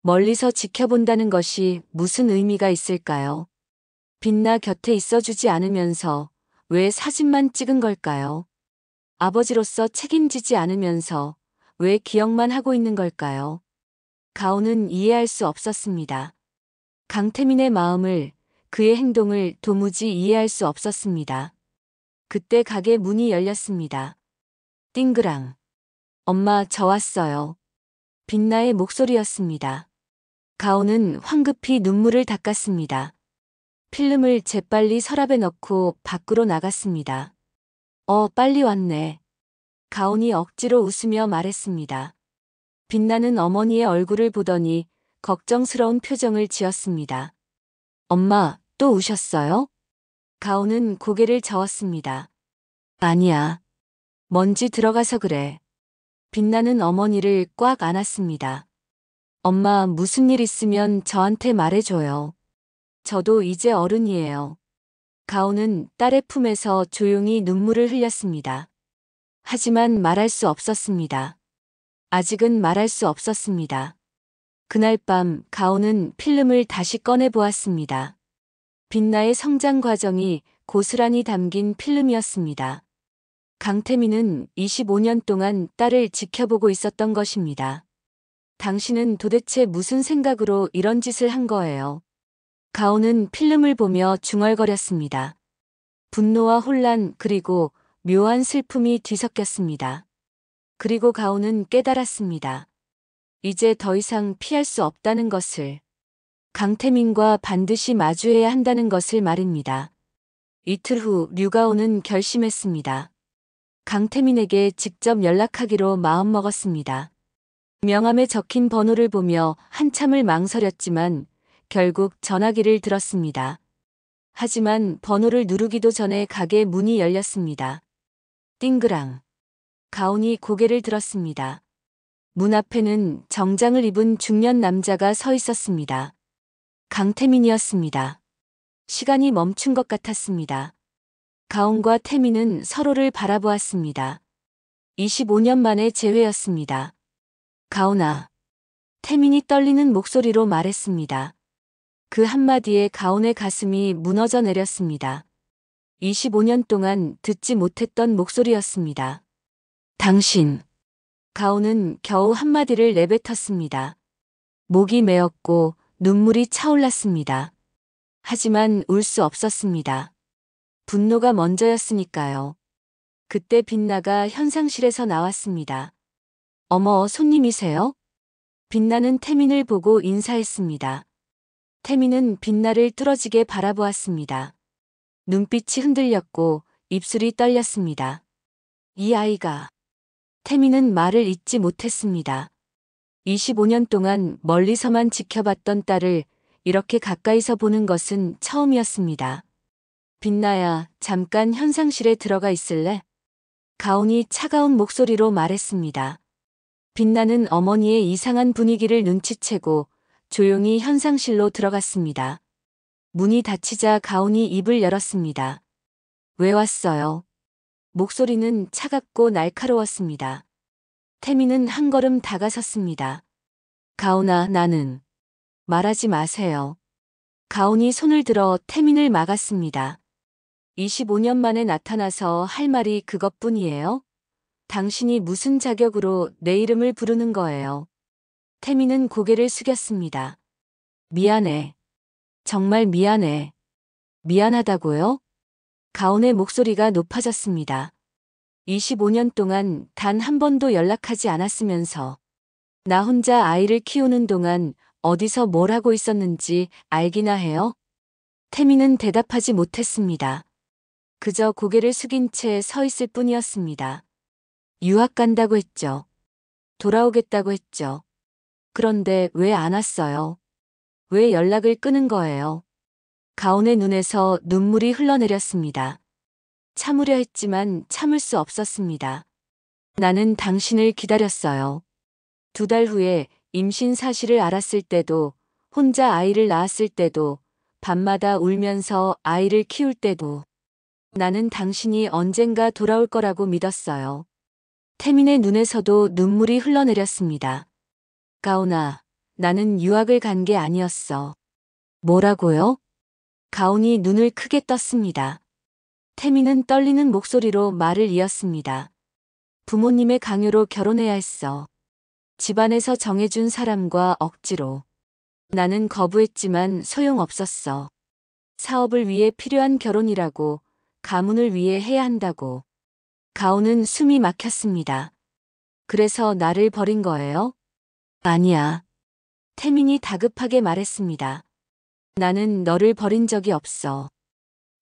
멀리서 지켜본다는 것이 무슨 의미가 있을까요? 빛나 곁에 있어주지 않으면서 왜 사진만 찍은 걸까요? 아버지로서 책임지지 않으면서 왜 기억만 하고 있는 걸까요? 가온은 이해할 수 없었습니다. 강태민의 마음을, 그의 행동을 도무지 이해할 수 없었습니다. 그때 가게 문이 열렸습니다. 띵그랑. 엄마, 저 왔어요. 빛나의 목소리였습니다. 가온은 황급히 눈물을 닦았습니다. 필름을 재빨리 서랍에 넣고 밖으로 나갔습니다. 빨리 왔네. 가온이 억지로 웃으며 말했습니다. 빛나는 어머니의 얼굴을 보더니 걱정스러운 표정을 지었습니다. 엄마, 또 우셨어요? 가온은 고개를 저었습니다. 아니야. 먼지 들어가서 그래. 빛나는 어머니를 꽉 안았습니다. 엄마, 무슨 일 있으면 저한테 말해줘요. 저도 이제 어른이에요. 가온은 딸의 품에서 조용히 눈물을 흘렸습니다. 하지만 말할 수 없었습니다. 아직은 말할 수 없었습니다. 그날 밤 가온은 필름을 다시 꺼내 보았습니다. 빛나의 성장 과정이 고스란히 담긴 필름이었습니다. 강태민은 25년 동안 딸을 지켜보고 있었던 것입니다. 당신은 도대체 무슨 생각으로 이런 짓을 한 거예요? 가온은 필름을 보며 중얼거렸습니다. 분노와 혼란 그리고 묘한 슬픔이 뒤섞였습니다. 그리고 가온은 깨달았습니다. 이제 더 이상 피할 수 없다는 것을. 강태민과 반드시 마주해야 한다는 것을 말입니다. 이틀 후 류가온은 결심했습니다. 강태민에게 직접 연락하기로 마음먹었습니다. 명함에 적힌 번호를 보며 한참을 망설였지만 결국 전화기를 들었습니다. 하지만 번호를 누르기도 전에 가게 문이 열렸습니다. 띵그랑. 가온이 고개를 들었습니다. 문 앞에는 정장을 입은 중년 남자가 서 있었습니다. 강태민이었습니다. 시간이 멈춘 것 같았습니다. 가온과 태민은 서로를 바라보았습니다. 25년 만의 재회였습니다. 가온아. 태민이 떨리는 목소리로 말했습니다. 그 한마디에 가온의 가슴이 무너져 내렸습니다. 25년 동안 듣지 못했던 목소리였습니다. 당신. 가온은 겨우 한마디를 내뱉었습니다. 목이 메었고 눈물이 차올랐습니다. 하지만 울 수 없었습니다. 분노가 먼저였으니까요. 그때 빛나가 현상실에서 나왔습니다. 어머, 손님이세요? 빛나는 태민을 보고 인사했습니다. 태민은 빛나를 뚫어지게 바라보았습니다. 눈빛이 흔들렸고 입술이 떨렸습니다. 이 아이가. 태미는 말을 잇지 못했습니다. 25년 동안 멀리서만 지켜봤던 딸을 이렇게 가까이서 보는 것은 처음이었습니다. 빛나야, 잠깐 현상실에 들어가 있을래? 가온이 차가운 목소리로 말했습니다. 빛나는 어머니의 이상한 분위기를 눈치채고 조용히 현상실로 들어갔습니다. 문이 닫히자 가온이 입을 열었습니다. 왜 왔어요? 목소리는 차갑고 날카로웠습니다. 태미는 한 걸음 다가섰습니다. 가온아, 나는. 말하지 마세요. 가온이 손을 들어 태민을 막았습니다. 25년 만에 나타나서 할 말이 그것뿐이에요? 당신이 무슨 자격으로 내 이름을 부르는 거예요? 태민은 고개를 숙였습니다. 미안해. 정말 미안해. 미안하다고요? 가온의 목소리가 높아졌습니다. 25년 동안 단 한 번도 연락하지 않았으면서 나 혼자 아이를 키우는 동안 어디서 뭘 하고 있었는지 알기나 해요? 태미는 대답하지 못했습니다. 그저 고개를 숙인 채 서 있을 뿐이었습니다. 유학 간다고 했죠. 돌아오겠다고 했죠. 그런데 왜 안 왔어요? 왜 연락을 끊은 거예요? 가온의 눈에서 눈물이 흘러내렸습니다. 참으려 했지만 참을 수 없었습니다. 나는 당신을 기다렸어요. 2달 후에 임신 사실을 알았을 때도, 혼자 아이를 낳았을 때도, 밤마다 울면서 아이를 키울 때도 나는 당신이 언젠가 돌아올 거라고 믿었어요. 태민의 눈에서도 눈물이 흘러내렸습니다. 가온아, 나는 유학을 간 게 아니었어. 뭐라고요? 가온이 눈을 크게 떴습니다. 태민은 떨리는 목소리로 말을 이었습니다. 부모님의 강요로 결혼해야 했어. 집안에서 정해준 사람과 억지로. 나는 거부했지만 소용없었어. 사업을 위해 필요한 결혼이라고, 가문을 위해 해야 한다고. 가온은 숨이 막혔습니다. 그래서 나를 버린 거예요? 아니야. 태민이 다급하게 말했습니다. 나는 너를 버린 적이 없어.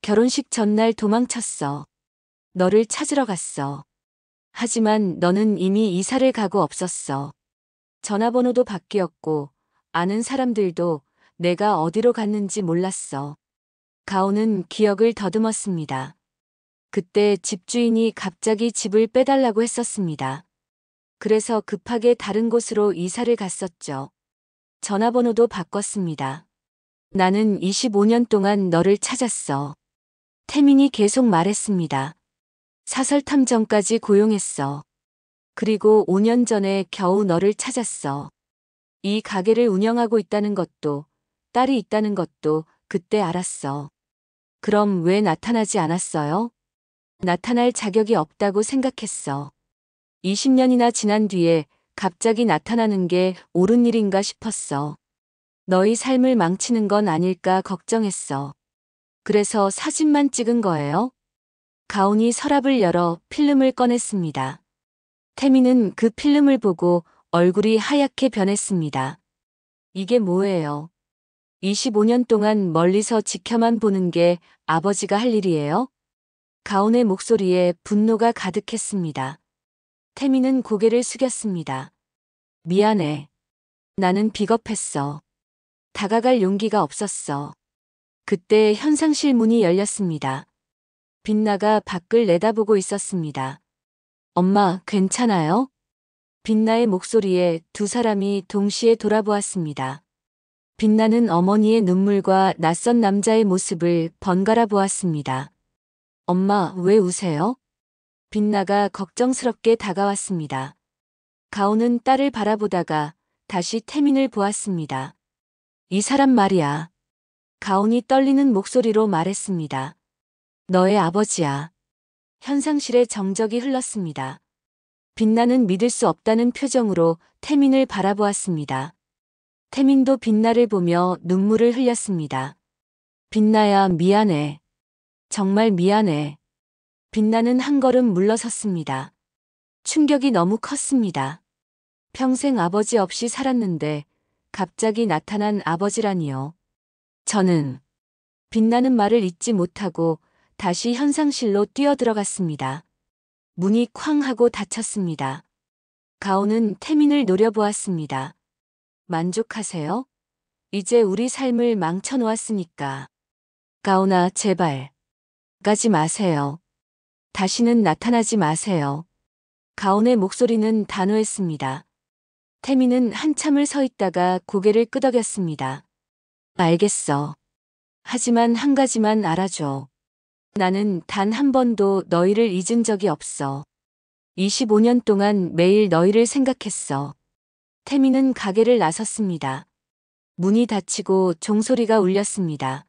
결혼식 전날 도망쳤어. 너를 찾으러 갔어. 하지만 너는 이미 이사를 가고 없었어. 전화번호도 바뀌었고 아는 사람들도 내가 어디로 갔는지 몰랐어. 가온은 기억을 더듬었습니다. 그때 집주인이 갑자기 집을 빼달라고 했었습니다. 그래서 급하게 다른 곳으로 이사를 갔었죠. 전화번호도 바꿨습니다. 나는 25년 동안 너를 찾았어. 태민이 계속 말했습니다. 사설탐정까지 고용했어. 그리고 5년 전에 겨우 너를 찾았어. 이 가게를 운영하고 있다는 것도, 딸이 있다는 것도 그때 알았어. 그럼 왜 나타나지 않았어요? 나타날 자격이 없다고 생각했어. 20년이나 지난 뒤에 갑자기 나타나는 게 옳은 일인가 싶었어. 너희 삶을 망치는 건 아닐까 걱정했어. 그래서 사진만 찍은 거예요? 가온이 서랍을 열어 필름을 꺼냈습니다. 태민은 그 필름을 보고 얼굴이 하얗게 변했습니다. 이게 뭐예요? 25년 동안 멀리서 지켜만 보는 게 아버지가 할 일이에요? 가온의 목소리에 분노가 가득했습니다. 태민은 고개를 숙였습니다. 미안해. 나는 비겁했어. 다가갈 용기가 없었어. 그때 현상실 문이 열렸습니다. 빛나가 밖을 내다보고 있었습니다. 엄마, 괜찮아요? 빛나의 목소리에 두 사람이 동시에 돌아보았습니다. 빛나는 어머니의 눈물과 낯선 남자의 모습을 번갈아 보았습니다. 엄마, 왜 우세요? 빛나가 걱정스럽게 다가왔습니다. 가온은 딸을 바라보다가 다시 태민을 보았습니다. 이 사람 말이야. 가온이 떨리는 목소리로 말했습니다. 너의 아버지야. 현상실에 정적이 흘렀습니다. 빛나는 믿을 수 없다는 표정으로 태민을 바라보았습니다. 태민도 빛나를 보며 눈물을 흘렸습니다. 빛나야, 미안해. 정말 미안해. 빛나는 한 걸음 물러섰습니다. 충격이 너무 컸습니다. 평생 아버지 없이 살았는데 갑자기 나타난 아버지라니요. 저는 빛나는 말을 잊지 못하고 다시 현상실로 뛰어들어갔습니다. 문이 쾅 하고 닫혔습니다. 가온은 태민을 노려보았습니다. 만족하세요? 이제 우리 삶을 망쳐놓았으니까. 가온아, 제발. 가지 마세요. 다시는 나타나지 마세요. 가온의 목소리는 단호했습니다. 태민은 한참을 서 있다가 고개를 끄덕였습니다. 알겠어. 하지만 한 가지만 알아줘. 나는 단 한 번도 너희를 잊은 적이 없어. 25년 동안 매일 너희를 생각했어. 태민은 가게를 나섰습니다. 문이 닫히고 종소리가 울렸습니다.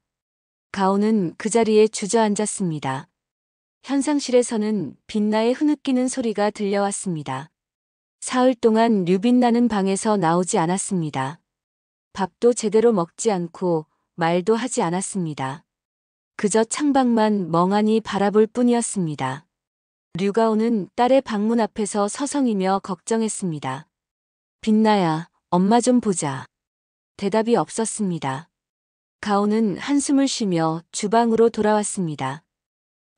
가온은 그 자리에 주저앉았습니다. 현상실에서는 빛나의 흐느끼는 소리가 들려왔습니다. 사흘 동안 류빛나는 방에서 나오지 않았습니다. 밥도 제대로 먹지 않고 말도 하지 않았습니다. 그저 창밖만 멍하니 바라볼 뿐이었습니다. 류가온은 딸의 방문 앞에서 서성이며 걱정했습니다. 빛나야, 엄마 좀 보자. 대답이 없었습니다. 가온은 한숨을 쉬며 주방으로 돌아왔습니다.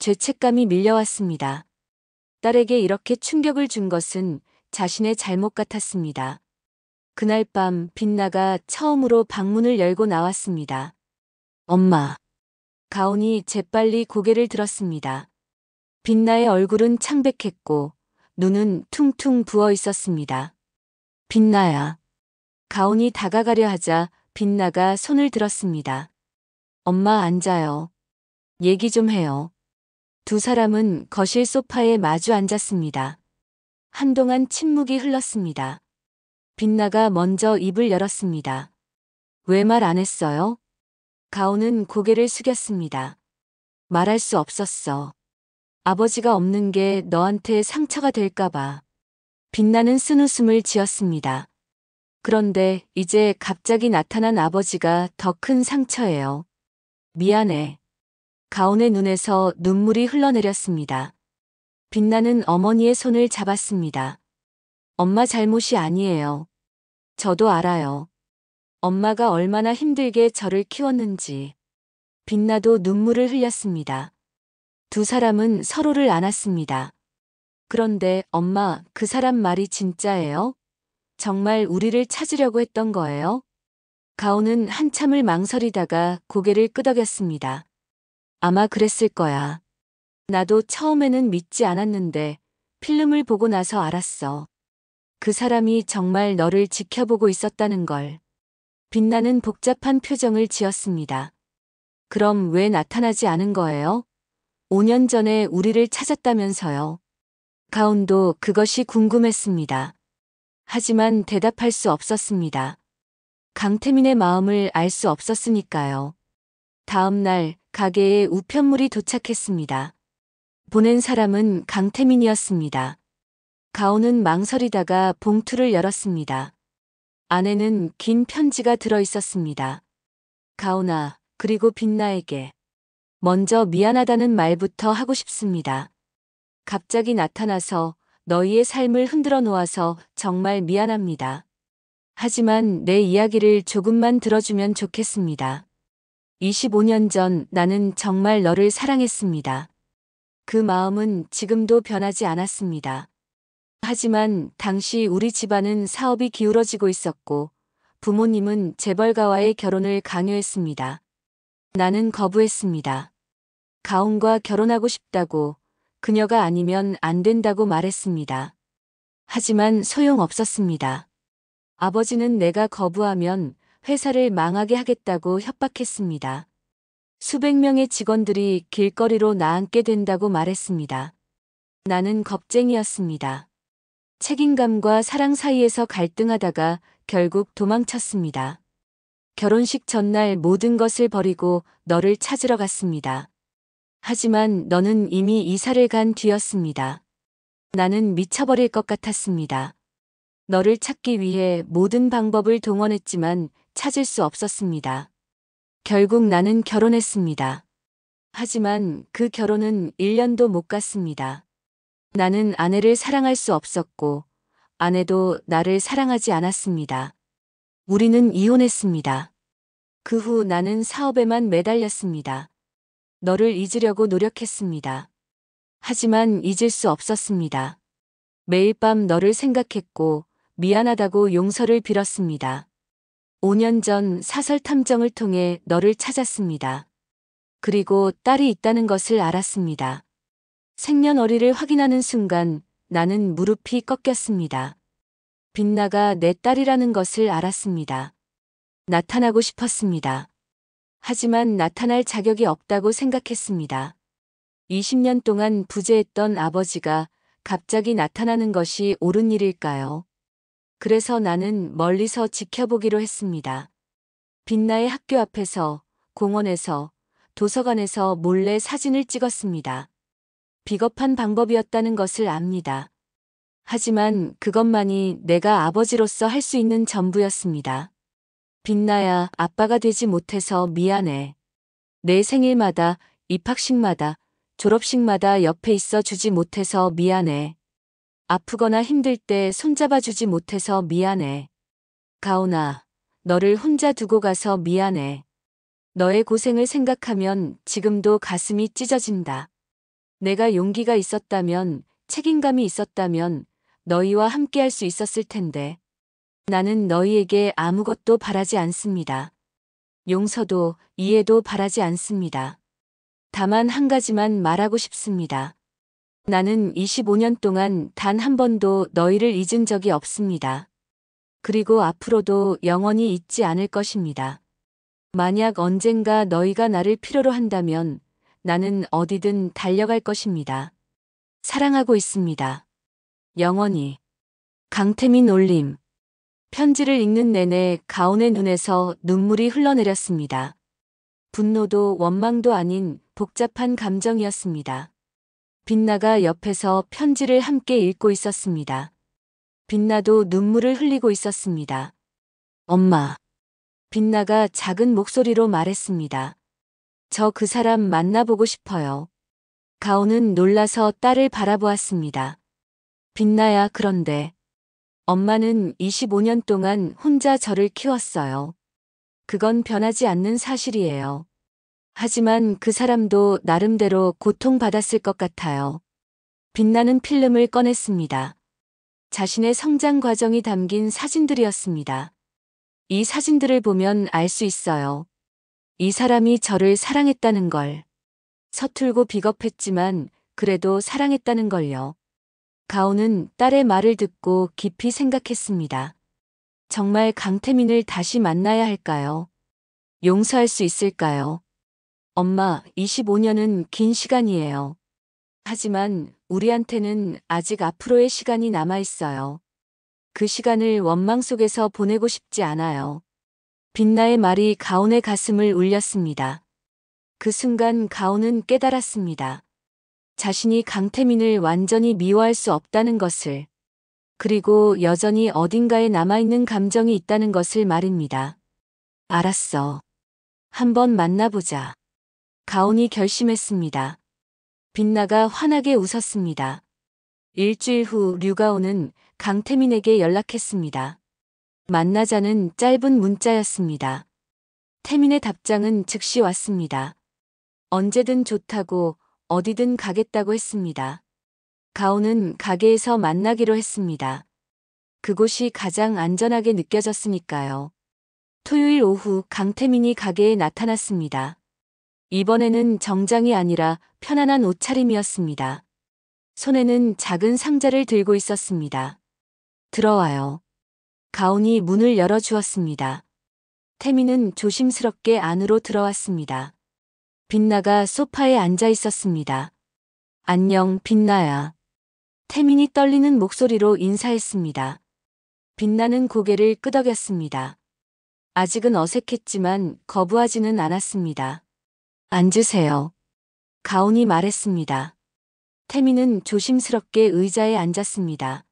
죄책감이 밀려왔습니다. 딸에게 이렇게 충격을 준 것은 자신의 잘못 같았습니다. 그날 밤 빛나가 처음으로 방문을 열고 나왔습니다. 엄마. 가온이 재빨리 고개를 들었습니다. 빛나의 얼굴은 창백했고 눈은 퉁퉁 부어 있었습니다. 빛나야. 가온이 다가가려 하자 빛나가 손을 들었습니다. 엄마 앉아요. 얘기 좀 해요. 두 사람은 거실 소파에 마주 앉았습니다. 한동안 침묵이 흘렀습니다. 빛나가 먼저 입을 열었습니다. 왜 말 안 했어요? 가온은 고개를 숙였습니다. 말할 수 없었어. 아버지가 없는 게 너한테 상처가 될까봐. 빛나는 쓴웃음을 지었습니다. 그런데 이제 갑자기 나타난 아버지가 더 큰 상처예요. 미안해. 가온의 눈에서 눈물이 흘러내렸습니다. 빛나는 어머니의 손을 잡았습니다. 엄마 잘못이 아니에요. 저도 알아요. 엄마가 얼마나 힘들게 저를 키웠는지. 빛나도 눈물을 흘렸습니다. 두 사람은 서로를 안았습니다. 그런데 엄마, 그 사람 말이 진짜예요? 정말 우리를 찾으려고 했던 거예요? 가온은 한참을 망설이다가 고개를 끄덕였습니다. 아마 그랬을 거야. 나도 처음에는 믿지 않았는데 필름을 보고 나서 알았어. 그 사람이 정말 너를 지켜보고 있었다는 걸. 빛나는 복잡한 표정을 지었습니다. 그럼 왜 나타나지 않은 거예요? 5년 전에 우리를 찾았다면서요. 가온도 그것이 궁금했습니다. 하지만 대답할 수 없었습니다. 강태민의 마음을 알 수 없었으니까요. 다음 날 가게에 우편물이 도착했습니다. 보낸 사람은 강태민이었습니다. 가온은 망설이다가 봉투를 열었습니다. 안에는 긴 편지가 들어 있었습니다. 가온아, 그리고 빛나에게. 먼저 미안하다는 말부터 하고 싶습니다. 갑자기 나타나서 너희의 삶을 흔들어 놓아서 정말 미안합니다. 하지만 내 이야기를 조금만 들어주면 좋겠습니다. 25년 전 나는 정말 너를 사랑했습니다. 그 마음은 지금도 변하지 않았습니다. 하지만 당시 우리 집안은 사업이 기울어지고 있었고 부모님은 재벌가와의 결혼을 강요했습니다. 나는 거부했습니다. 가온과 결혼하고 싶다고, 그녀가 아니면 안 된다고 말했습니다. 하지만 소용없었습니다. 아버지는 내가 거부하면 회사를 망하게 하겠다고 협박했습니다. 수백 명의 직원들이 길거리로 나앉게 된다고 말했습니다. 나는 겁쟁이였습니다. 책임감과 사랑 사이에서 갈등하다가 결국 도망쳤습니다. 결혼식 전날 모든 것을 버리고 너를 찾으러 갔습니다. 하지만 너는 이미 이사를 간 뒤였습니다. 나는 미쳐버릴 것 같았습니다. 너를 찾기 위해 모든 방법을 동원했지만 찾을 수 없었습니다. 결국 나는 결혼했습니다. 하지만 그 결혼은 1년도 못 갔습니다. 나는 아내를 사랑할 수 없었고 아내도 나를 사랑하지 않았습니다. 우리는 이혼했습니다. 그 후 나는 사업에만 매달렸습니다. 너를 잊으려고 노력했습니다. 하지만 잊을 수 없었습니다. 매일 밤 너를 생각했고 미안하다고 용서를 빌었습니다. 5년 전 사설 탐정을 통해 너를 찾았습니다. 그리고 딸이 있다는 것을 알았습니다. 생년월일을 확인하는 순간 나는 무릎이 꺾였습니다. 빛나가 내 딸이라는 것을 알았습니다. 나타나고 싶었습니다. 하지만 나타날 자격이 없다고 생각했습니다. 20년 동안 부재했던 아버지가 갑자기 나타나는 것이 옳은 일일까요? 그래서 나는 멀리서 지켜보기로 했습니다. 빛나의 학교 앞에서, 공원에서, 도서관에서 몰래 사진을 찍었습니다. 비겁한 방법이었다는 것을 압니다. 하지만 그것만이 내가 아버지로서 할 수 있는 전부였습니다. 빛나야, 아빠가 되지 못해서 미안해. 내 생일마다, 입학식마다, 졸업식마다 옆에 있어 주지 못해서 미안해. 아프거나 힘들 때 손잡아 주지 못해서 미안해. 가온아, 너를 혼자 두고 가서 미안해. 너의 고생을 생각하면 지금도 가슴이 찢어진다. 내가 용기가 있었다면, 책임감이 있었다면 너희와 함께할 수 있었을 텐데. 나는 너희에게 아무것도 바라지 않습니다. 용서도 이해도 바라지 않습니다. 다만 한 가지만 말하고 싶습니다. 나는 25년 동안 단 한 번도 너희를 잊은 적이 없습니다. 그리고 앞으로도 영원히 잊지 않을 것입니다. 만약 언젠가 너희가 나를 필요로 한다면 나는 어디든 달려갈 것입니다. 사랑하고 있습니다. 영원히. 강태민 올림. 편지를 읽는 내내 가온의 눈에서 눈물이 흘러내렸습니다. 분노도 원망도 아닌 복잡한 감정이었습니다. 빛나가 옆에서 편지를 함께 읽고 있었습니다. 빛나도 눈물을 흘리고 있었습니다. 엄마. 빛나가 작은 목소리로 말했습니다. 저 그 사람 만나보고 싶어요. 가온은 놀라서 딸을 바라보았습니다. 빛나야, 그런데 엄마는 25년 동안 혼자 저를 키웠어요. 그건 변하지 않는 사실이에요. 하지만 그 사람도 나름대로 고통받았을 것 같아요. 빛나는 필름을 꺼냈습니다. 자신의 성장 과정이 담긴 사진들이었습니다. 이 사진들을 보면 알 수 있어요. 이 사람이 저를 사랑했다는 걸. 서툴고 비겁했지만 그래도 사랑했다는 걸요. 가온은 딸의 말을 듣고 깊이 생각했습니다. 정말 강태민을 다시 만나야 할까요? 용서할 수 있을까요? 엄마, 25년은 긴 시간이에요. 하지만 우리한테는 아직 앞으로의 시간이 남아 있어요. 그 시간을 원망 속에서 보내고 싶지 않아요. 빛나의 말이 가온의 가슴을 울렸습니다. 그 순간 가온은 깨달았습니다. 자신이 강태민을 완전히 미워할 수 없다는 것을. 그리고 여전히 어딘가에 남아있는 감정이 있다는 것을 말입니다. 알았어. 한번 만나보자. 가온이 결심했습니다. 빛나가 환하게 웃었습니다. 일주일 후 류가온은 강태민에게 연락했습니다. 만나자는 짧은 문자였습니다. 태민의 답장은 즉시 왔습니다. 언제든 좋다고, 어디든 가겠다고 했습니다. 가온은 가게에서 만나기로 했습니다. 그곳이 가장 안전하게 느껴졌으니까요. 토요일 오후 강태민이 가게에 나타났습니다. 이번에는 정장이 아니라 편안한 옷차림이었습니다. 손에는 작은 상자를 들고 있었습니다. 들어와요. 가온이 문을 열어주었습니다. 태민은 조심스럽게 안으로 들어왔습니다. 빛나가 소파에 앉아 있었습니다. 안녕, 빛나야. 태민이 떨리는 목소리로 인사했습니다. 빛나는 고개를 끄덕였습니다. 아직은 어색했지만 거부하지는 않았습니다. 앉으세요. 가온이 말했습니다. 태민은 조심스럽게 의자에 앉았습니다.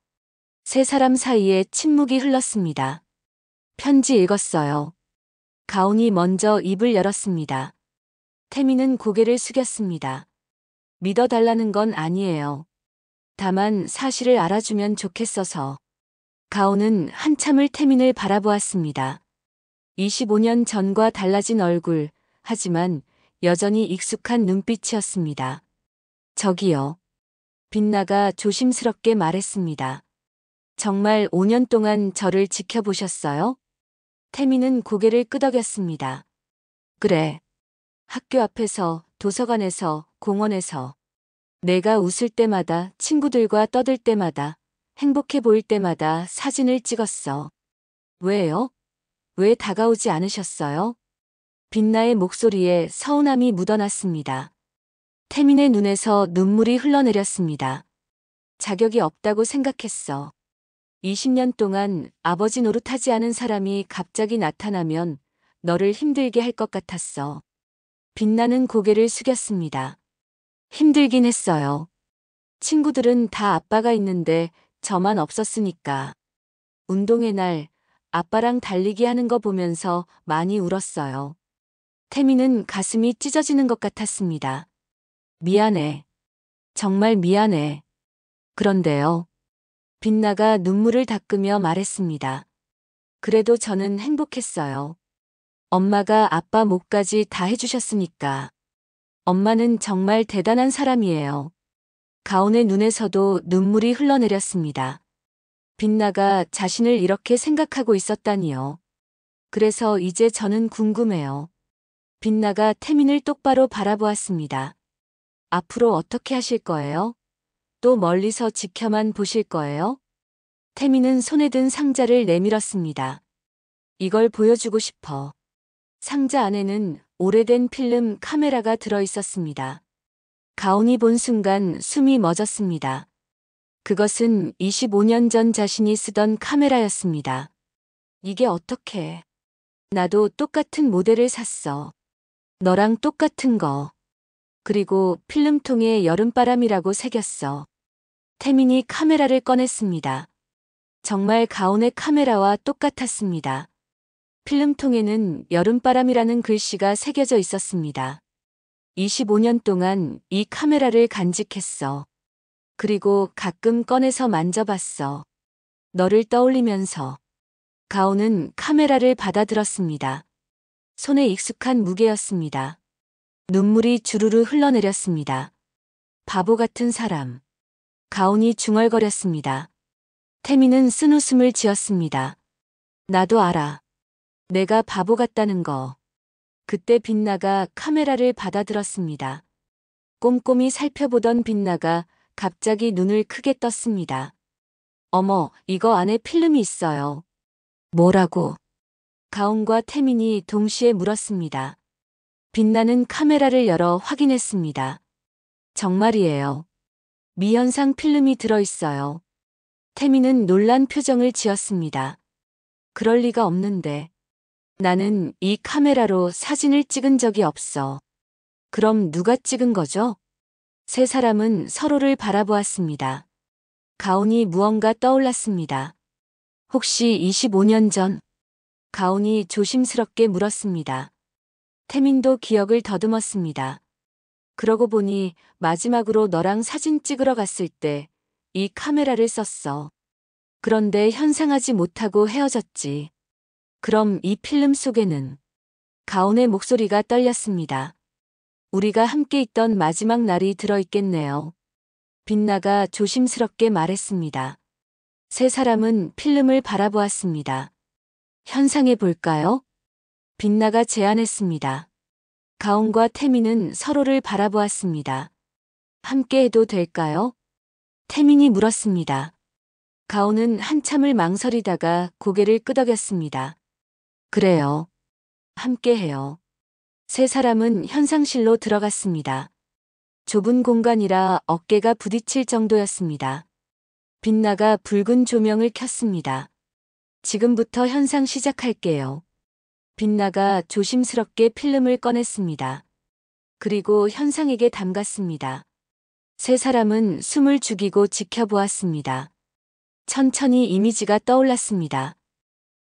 세 사람 사이에 침묵이 흘렀습니다. 편지 읽었어요. 가온이 먼저 입을 열었습니다. 태민은 고개를 숙였습니다. 믿어달라는 건 아니에요. 다만 사실을 알아주면 좋겠어서. 가온은 한참을 태민을 바라보았습니다. 25년 전과 달라진 얼굴, 하지만 여전히 익숙한 눈빛이었습니다. 저기요. 빛나가 조심스럽게 말했습니다. 정말 5년 동안 저를 지켜보셨어요? 태민은 고개를 끄덕였습니다. 그래. 학교 앞에서, 도서관에서, 공원에서. 내가 웃을 때마다, 친구들과 떠들 때마다, 행복해 보일 때마다 사진을 찍었어. 왜요? 왜 다가오지 않으셨어요? 빛나의 목소리에 서운함이 묻어났습니다. 태민의 눈에서 눈물이 흘러내렸습니다. 자격이 없다고 생각했어. 20년 동안 아버지 노릇하지 않은 사람이 갑자기 나타나면 너를 힘들게 할 것 같았어. 빛나는 고개를 숙였습니다. 힘들긴 했어요. 친구들은 다 아빠가 있는데 저만 없었으니까. 운동의 날 아빠랑 달리기 하는 거 보면서 많이 울었어요. 태미는 가슴이 찢어지는 것 같았습니다. 미안해. 정말 미안해. 그런데요. 빛나가 눈물을 닦으며 말했습니다. 그래도 저는 행복했어요. 엄마가 아빠 몫까지 다 해주셨으니까. 엄마는 정말 대단한 사람이에요. 가온의 눈에서도 눈물이 흘러내렸습니다. 빛나가 자신을 이렇게 생각하고 있었다니요. 그래서 이제 저는 궁금해요. 빛나가 태민을 똑바로 바라보았습니다. 앞으로 어떻게 하실 거예요? 또 멀리서 지켜만 보실 거예요? 태민은 손에 든 상자를 내밀었습니다. 이걸 보여주고 싶어. 상자 안에는 오래된 필름 카메라가 들어 있었습니다. 가온이 본 순간 숨이 멎었습니다. 그것은 25년 전 자신이 쓰던 카메라였습니다. 이게 어떻게? 나도 똑같은 모델을 샀어. 너랑 똑같은 거. 그리고 필름통에 여름바람이라고 새겼어. 태민이 카메라를 꺼냈습니다. 정말 가온의 카메라와 똑같았습니다. 필름통에는 여름바람이라는 글씨가 새겨져 있었습니다. 25년 동안 이 카메라를 간직했어. 그리고 가끔 꺼내서 만져봤어. 너를 떠올리면서. 가온은 카메라를 받아들었습니다. 손에 익숙한 무게였습니다. 눈물이 주르르 흘러내렸습니다. 바보 같은 사람. 가온이 중얼거렸습니다. 태민은 쓴웃음을 지었습니다. 나도 알아. 내가 바보 같다는 거. 그때 빛나가 카메라를 받아들었습니다. 꼼꼼히 살펴보던 빛나가 갑자기 눈을 크게 떴습니다. 어머, 이거 안에 필름이 있어요. 뭐라고? 가온과 태민이 동시에 물었습니다. 빛나는 카메라를 열어 확인했습니다. 정말이에요. 미현상 필름이 들어있어요. 태민은 놀란 표정을 지었습니다. 그럴 리가 없는데. 나는 이 카메라로 사진을 찍은 적이 없어. 그럼 누가 찍은 거죠? 세 사람은 서로를 바라보았습니다. 가온이 무언가 떠올랐습니다. 혹시 25년 전? 가온이 조심스럽게 물었습니다. 태민도 기억을 더듬었습니다. 그러고 보니 마지막으로 너랑 사진 찍으러 갔을 때 이 카메라를 썼어. 그런데 현상하지 못하고 헤어졌지. 그럼 이 필름 속에는 가온의 목소리가 떨렸습니다. 우리가 함께 있던 마지막 날이 들어있겠네요. 빛나가 조심스럽게 말했습니다. 세 사람은 필름을 바라보았습니다. 현상해 볼까요? 빛나가 제안했습니다. 가온과 태민은 서로를 바라보았습니다. 함께 해도 될까요? 태민이 물었습니다. 가온은 한참을 망설이다가 고개를 끄덕였습니다. 그래요. 함께 해요. 세 사람은 현상실로 들어갔습니다. 좁은 공간이라 어깨가 부딪힐 정도였습니다. 빛나가 붉은 조명을 켰습니다. 지금부터 현상 시작할게요. 빛나가 조심스럽게 필름을 꺼냈습니다. 그리고 현상에게 담갔습니다. 세 사람은 숨을 죽이고 지켜보았습니다. 천천히 이미지가 떠올랐습니다.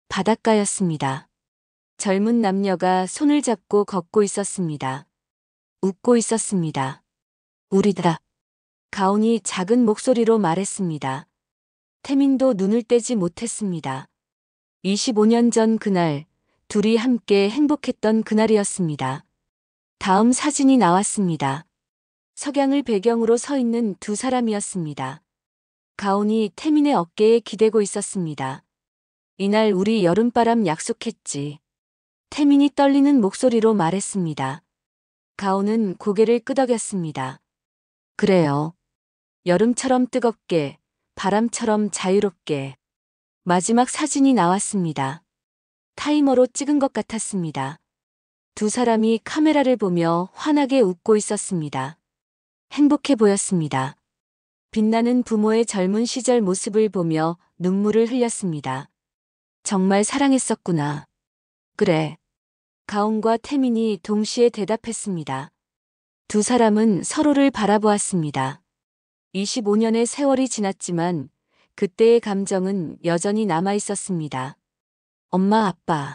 바닷가였습니다. 젊은 남녀가 손을 잡고 걷고 있었습니다. 웃고 있었습니다. 우리다. 가온이 작은 목소리로 말했습니다. 태민도 눈을 떼지 못했습니다. 25년 전 그날, 둘이 함께 행복했던 그날이었습니다. 다음 사진이 나왔습니다. 석양을 배경으로 서 있는 두 사람이었습니다. 가온이 태민의 어깨에 기대고 있었습니다. 이날 우리 여름바람 약속했지. 태민이 떨리는 목소리로 말했습니다. 가온은 고개를 끄덕였습니다. 그래요. 여름처럼 뜨겁게, 바람처럼 자유롭게. 마지막 사진이 나왔습니다. 타이머로 찍은 것 같았습니다. 두 사람이 카메라를 보며 환하게 웃고 있었습니다. 행복해 보였습니다. 빛나는 부모의 젊은 시절 모습을 보며 눈물을 흘렸습니다. 정말 사랑했었구나. 그래. 가온과 태민이 동시에 대답했습니다. 두 사람은 서로를 바라보았습니다. 25년의 세월이 지났지만 그때의 감정은 여전히 남아 있었습니다. 엄마, 아빠.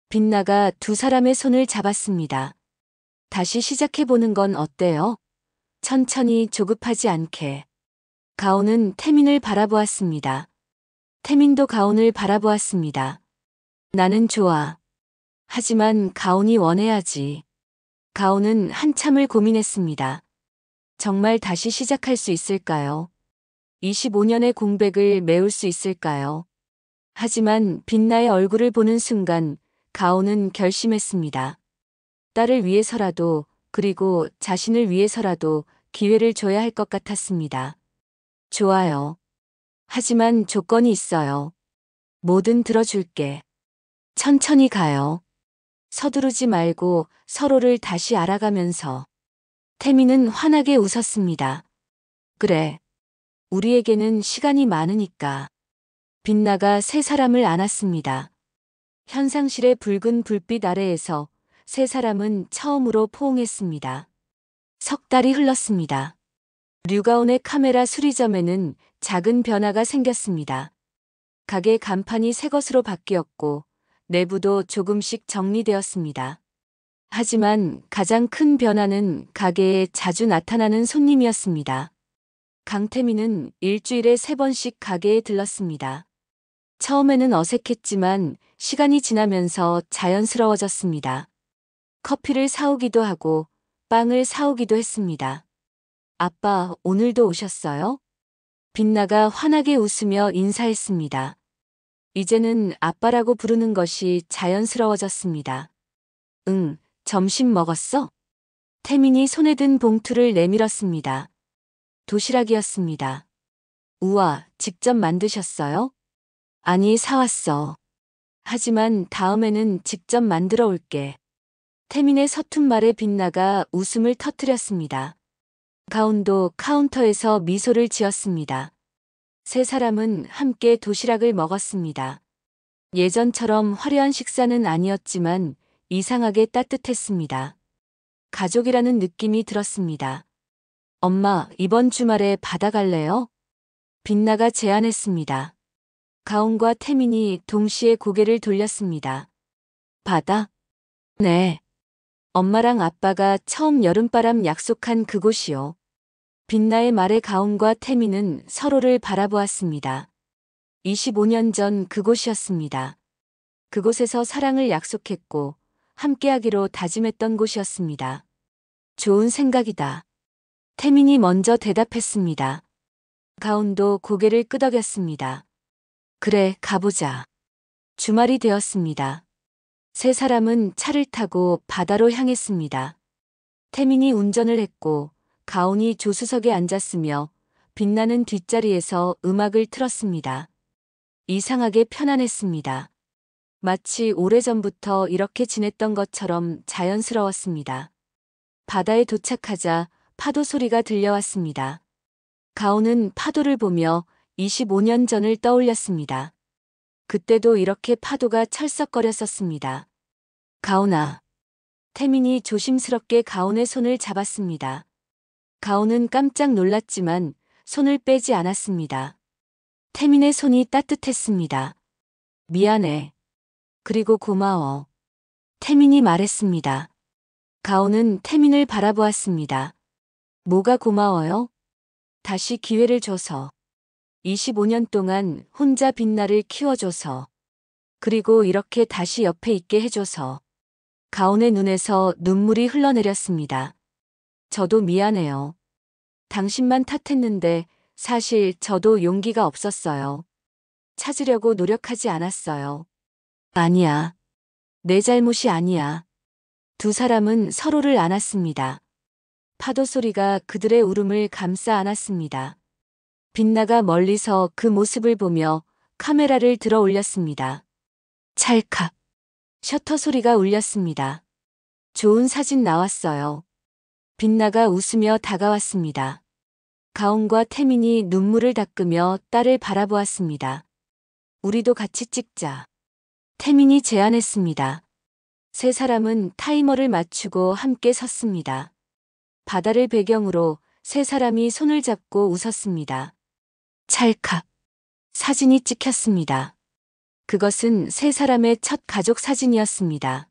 빛나가 두 사람의 손을 잡았습니다. 다시 시작해보는 건 어때요? 천천히 조급하지 않게. 가온은 태민을 바라보았습니다. 태민도 가온을 바라보았습니다. 나는 좋아. 하지만 가온이 원해야지. 가온은 한참을 고민했습니다. 정말 다시 시작할 수 있을까요? 25년의 공백을 메울 수 있을까요? 하지만 빛나의 얼굴을 보는 순간 가온은 결심했습니다. 딸을 위해서라도, 그리고 자신을 위해서라도 기회를 줘야 할 것 같았습니다. 좋아요. 하지만 조건이 있어요. 뭐든 들어줄게. 천천히 가요. 서두르지 말고 서로를 다시 알아가면서. 태민은 환하게 웃었습니다. 그래. 우리에게는 시간이 많으니까. 빛나가 세 사람을 안았습니다. 현상실의 붉은 불빛 아래에서 세 사람은 처음으로 포옹했습니다. 석 달이 흘렀습니다. 류가온의 카메라 수리점에는 작은 변화가 생겼습니다. 가게 간판이 새 것으로 바뀌었고 내부도 조금씩 정리되었습니다. 하지만 가장 큰 변화는 가게에 자주 나타나는 손님이었습니다. 강태민은 일주일에 3번씩 가게에 들렀습니다. 처음에는 어색했지만 시간이 지나면서 자연스러워졌습니다. 커피를 사오기도 하고 빵을 사오기도 했습니다. 아빠, 오늘도 오셨어요? 빛나가 환하게 웃으며 인사했습니다. 이제는 아빠라고 부르는 것이 자연스러워졌습니다. 응, 점심 먹었어? 태민이 손에 든 봉투를 내밀었습니다. 도시락이었습니다. 우와, 직접 만드셨어요? 아니, 사왔어. 하지만 다음에는 직접 만들어 올게. 태민의 서툰 말에 빛나가 웃음을 터뜨렸습니다. 가온도 카운터에서 미소를 지었습니다. 세 사람은 함께 도시락을 먹었습니다. 예전처럼 화려한 식사는 아니었지만 이상하게 따뜻했습니다. 가족이라는 느낌이 들었습니다. 엄마, 이번 주말에 바다 갈래요? 빛나가 제안했습니다. 가온과 태민이 동시에 고개를 돌렸습니다. 바다? 네. 엄마랑 아빠가 처음 여름바람 약속한 그곳이요. 빛나의 말에 가온과 태민은 서로를 바라보았습니다. 25년 전 그곳이었습니다. 그곳에서 사랑을 약속했고 함께하기로 다짐했던 곳이었습니다. 좋은 생각이다. 태민이 먼저 대답했습니다. 가온도 고개를 끄덕였습니다. 그래, 가보자. 주말이 되었습니다. 세 사람은 차를 타고 바다로 향했습니다. 태민이 운전을 했고 가온이 조수석에 앉았으며 빛나는 뒷자리에서 음악을 틀었습니다. 이상하게 편안했습니다. 마치 오래전부터 이렇게 지냈던 것처럼 자연스러웠습니다. 바다에 도착하자 파도 소리가 들려왔습니다. 가온은 파도를 보며 25년 전을 떠올렸습니다. 그때도 이렇게 파도가 철썩거렸었습니다. 가온아. 태민이 조심스럽게 가온의 손을 잡았습니다. 가온은 깜짝 놀랐지만 손을 빼지 않았습니다. 태민의 손이 따뜻했습니다. 미안해. 그리고 고마워. 태민이 말했습니다. 가온은 태민을 바라보았습니다. 뭐가 고마워요? 다시 기회를 줘서. 25년 동안 혼자 빛나를 키워줘서. 그리고 이렇게 다시 옆에 있게 해줘서. 가온의 눈에서 눈물이 흘러내렸습니다. 저도 미안해요. 당신만 탓했는데 사실 저도 용기가 없었어요. 찾으려고 노력하지 않았어요. 아니야. 내 잘못이 아니야. 두 사람은 서로를 안았습니다. 파도 소리가 그들의 울음을 감싸 안았습니다. 빛나가 멀리서 그 모습을 보며 카메라를 들어 올렸습니다. 찰칵. 셔터 소리가 울렸습니다. 좋은 사진 나왔어요. 빛나가 웃으며 다가왔습니다. 가온과 태민이 눈물을 닦으며 딸을 바라보았습니다. 우리도 같이 찍자. 태민이 제안했습니다. 세 사람은 타이머를 맞추고 함께 섰습니다. 바다를 배경으로 세 사람이 손을 잡고 웃었습니다. 찰칵. 사진이 찍혔습니다. 그것은 세 사람의 첫 가족 사진이었습니다.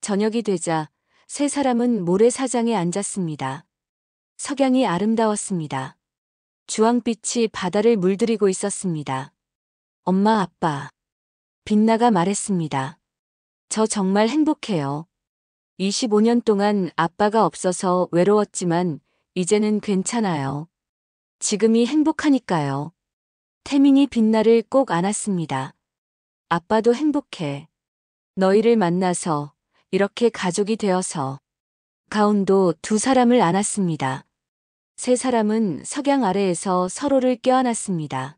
저녁이 되자 세 사람은 모래사장에 앉았습니다. 석양이 아름다웠습니다. 주황빛이 바다를 물들이고 있었습니다. 엄마, 아빠. 빛나가 말했습니다. 저 정말 행복해요. 25년 동안 아빠가 없어서 외로웠지만 이제는 괜찮아요. 지금이 행복하니까요. 태민이 빛나를 꼭 안았습니다. 아빠도 행복해. 너희를 만나서, 이렇게 가족이 되어서. 가온도 두 사람을 안았습니다. 세 사람은 석양 아래에서 서로를 껴안았습니다.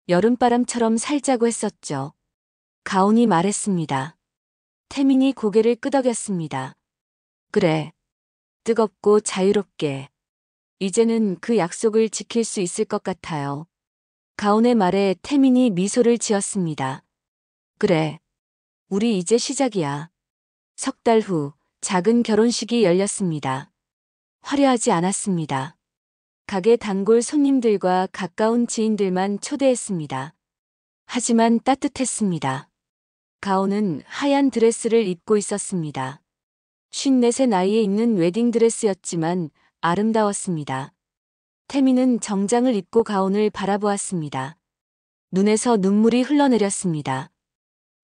여름바람처럼 살자고 했었죠. 가온이 말했습니다. 태민이 고개를 끄덕였습니다. 그래. 뜨겁고 자유롭게. 이제는 그 약속을 지킬 수 있을 것 같아요. 가온의 말에 태민이 미소를 지었습니다. 그래. 우리 이제 시작이야. 석 달 후 작은 결혼식이 열렸습니다. 화려하지 않았습니다. 가게 단골 손님들과 가까운 지인들만 초대했습니다. 하지만 따뜻했습니다. 가온은 하얀 드레스를 입고 있었습니다. 54세 나이에 입는 웨딩드레스였지만 아름다웠습니다. 태민은 정장을 입고 가온을 바라보았습니다. 눈에서 눈물이 흘러내렸습니다.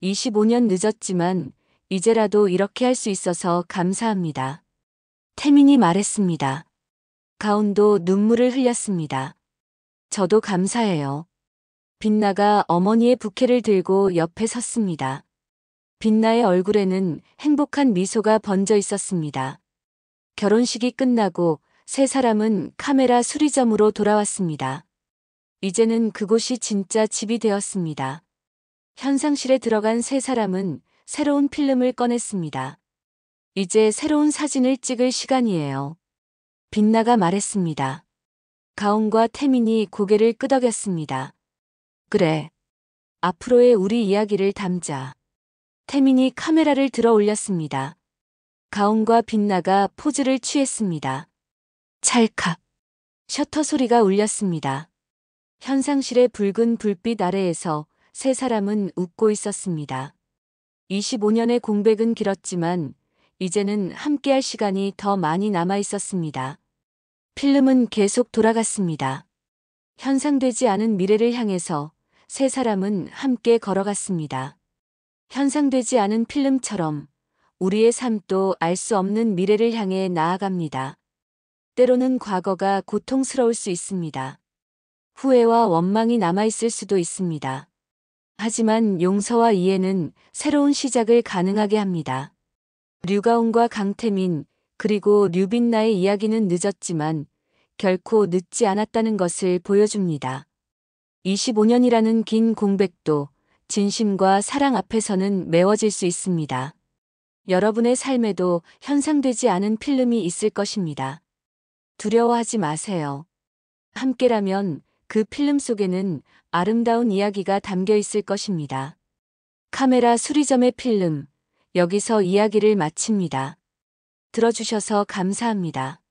25년 늦었지만 이제라도 이렇게 할 수 있어서 감사합니다. 태민이 말했습니다. 가온도 눈물을 흘렸습니다. 저도 감사해요. 빛나가 어머니의 부케를 들고 옆에 섰습니다. 빛나의 얼굴에는 행복한 미소가 번져 있었습니다. 결혼식이 끝나고 세 사람은 카메라 수리점으로 돌아왔습니다. 이제는 그곳이 진짜 집이 되었습니다. 현상실에 들어간 세 사람은 새로운 필름을 꺼냈습니다. 이제 새로운 사진을 찍을 시간이에요. 빛나가 말했습니다. 가온과 태민이 고개를 끄덕였습니다. 그래. 앞으로의 우리 이야기를 담자. 태민이 카메라를 들어 올렸습니다. 가온과 빛나가 포즈를 취했습니다. 찰칵. 셔터 소리가 울렸습니다. 현상실의 붉은 불빛 아래에서 세 사람은 웃고 있었습니다. 25년의 공백은 길었지만 이제는 함께할 시간이 더 많이 남아 있었습니다. 필름은 계속 돌아갔습니다. 현상되지 않은 미래를 향해서 세 사람은 함께 걸어갔습니다. 현상되지 않은 필름처럼 우리의 삶도 알 수 없는 미래를 향해 나아갑니다. 때로는 과거가 고통스러울 수 있습니다. 후회와 원망이 남아있을 수도 있습니다. 하지만 용서와 이해는 새로운 시작을 가능하게 합니다. 류가온과 강태민 그리고 류빛나의 이야기는 늦었지만 결코 늦지 않았다는 것을 보여줍니다. 25년이라는 긴 공백도 진심과 사랑 앞에서는 메워질 수 있습니다. 여러분의 삶에도 현상되지 않은 필름이 있을 것입니다. 두려워하지 마세요. 함께라면 그 필름 속에는 아름다운 이야기가 담겨 있을 것입니다. 카메라 수리점의 필름, 여기서 이야기를 마칩니다. 들어주셔서 감사합니다.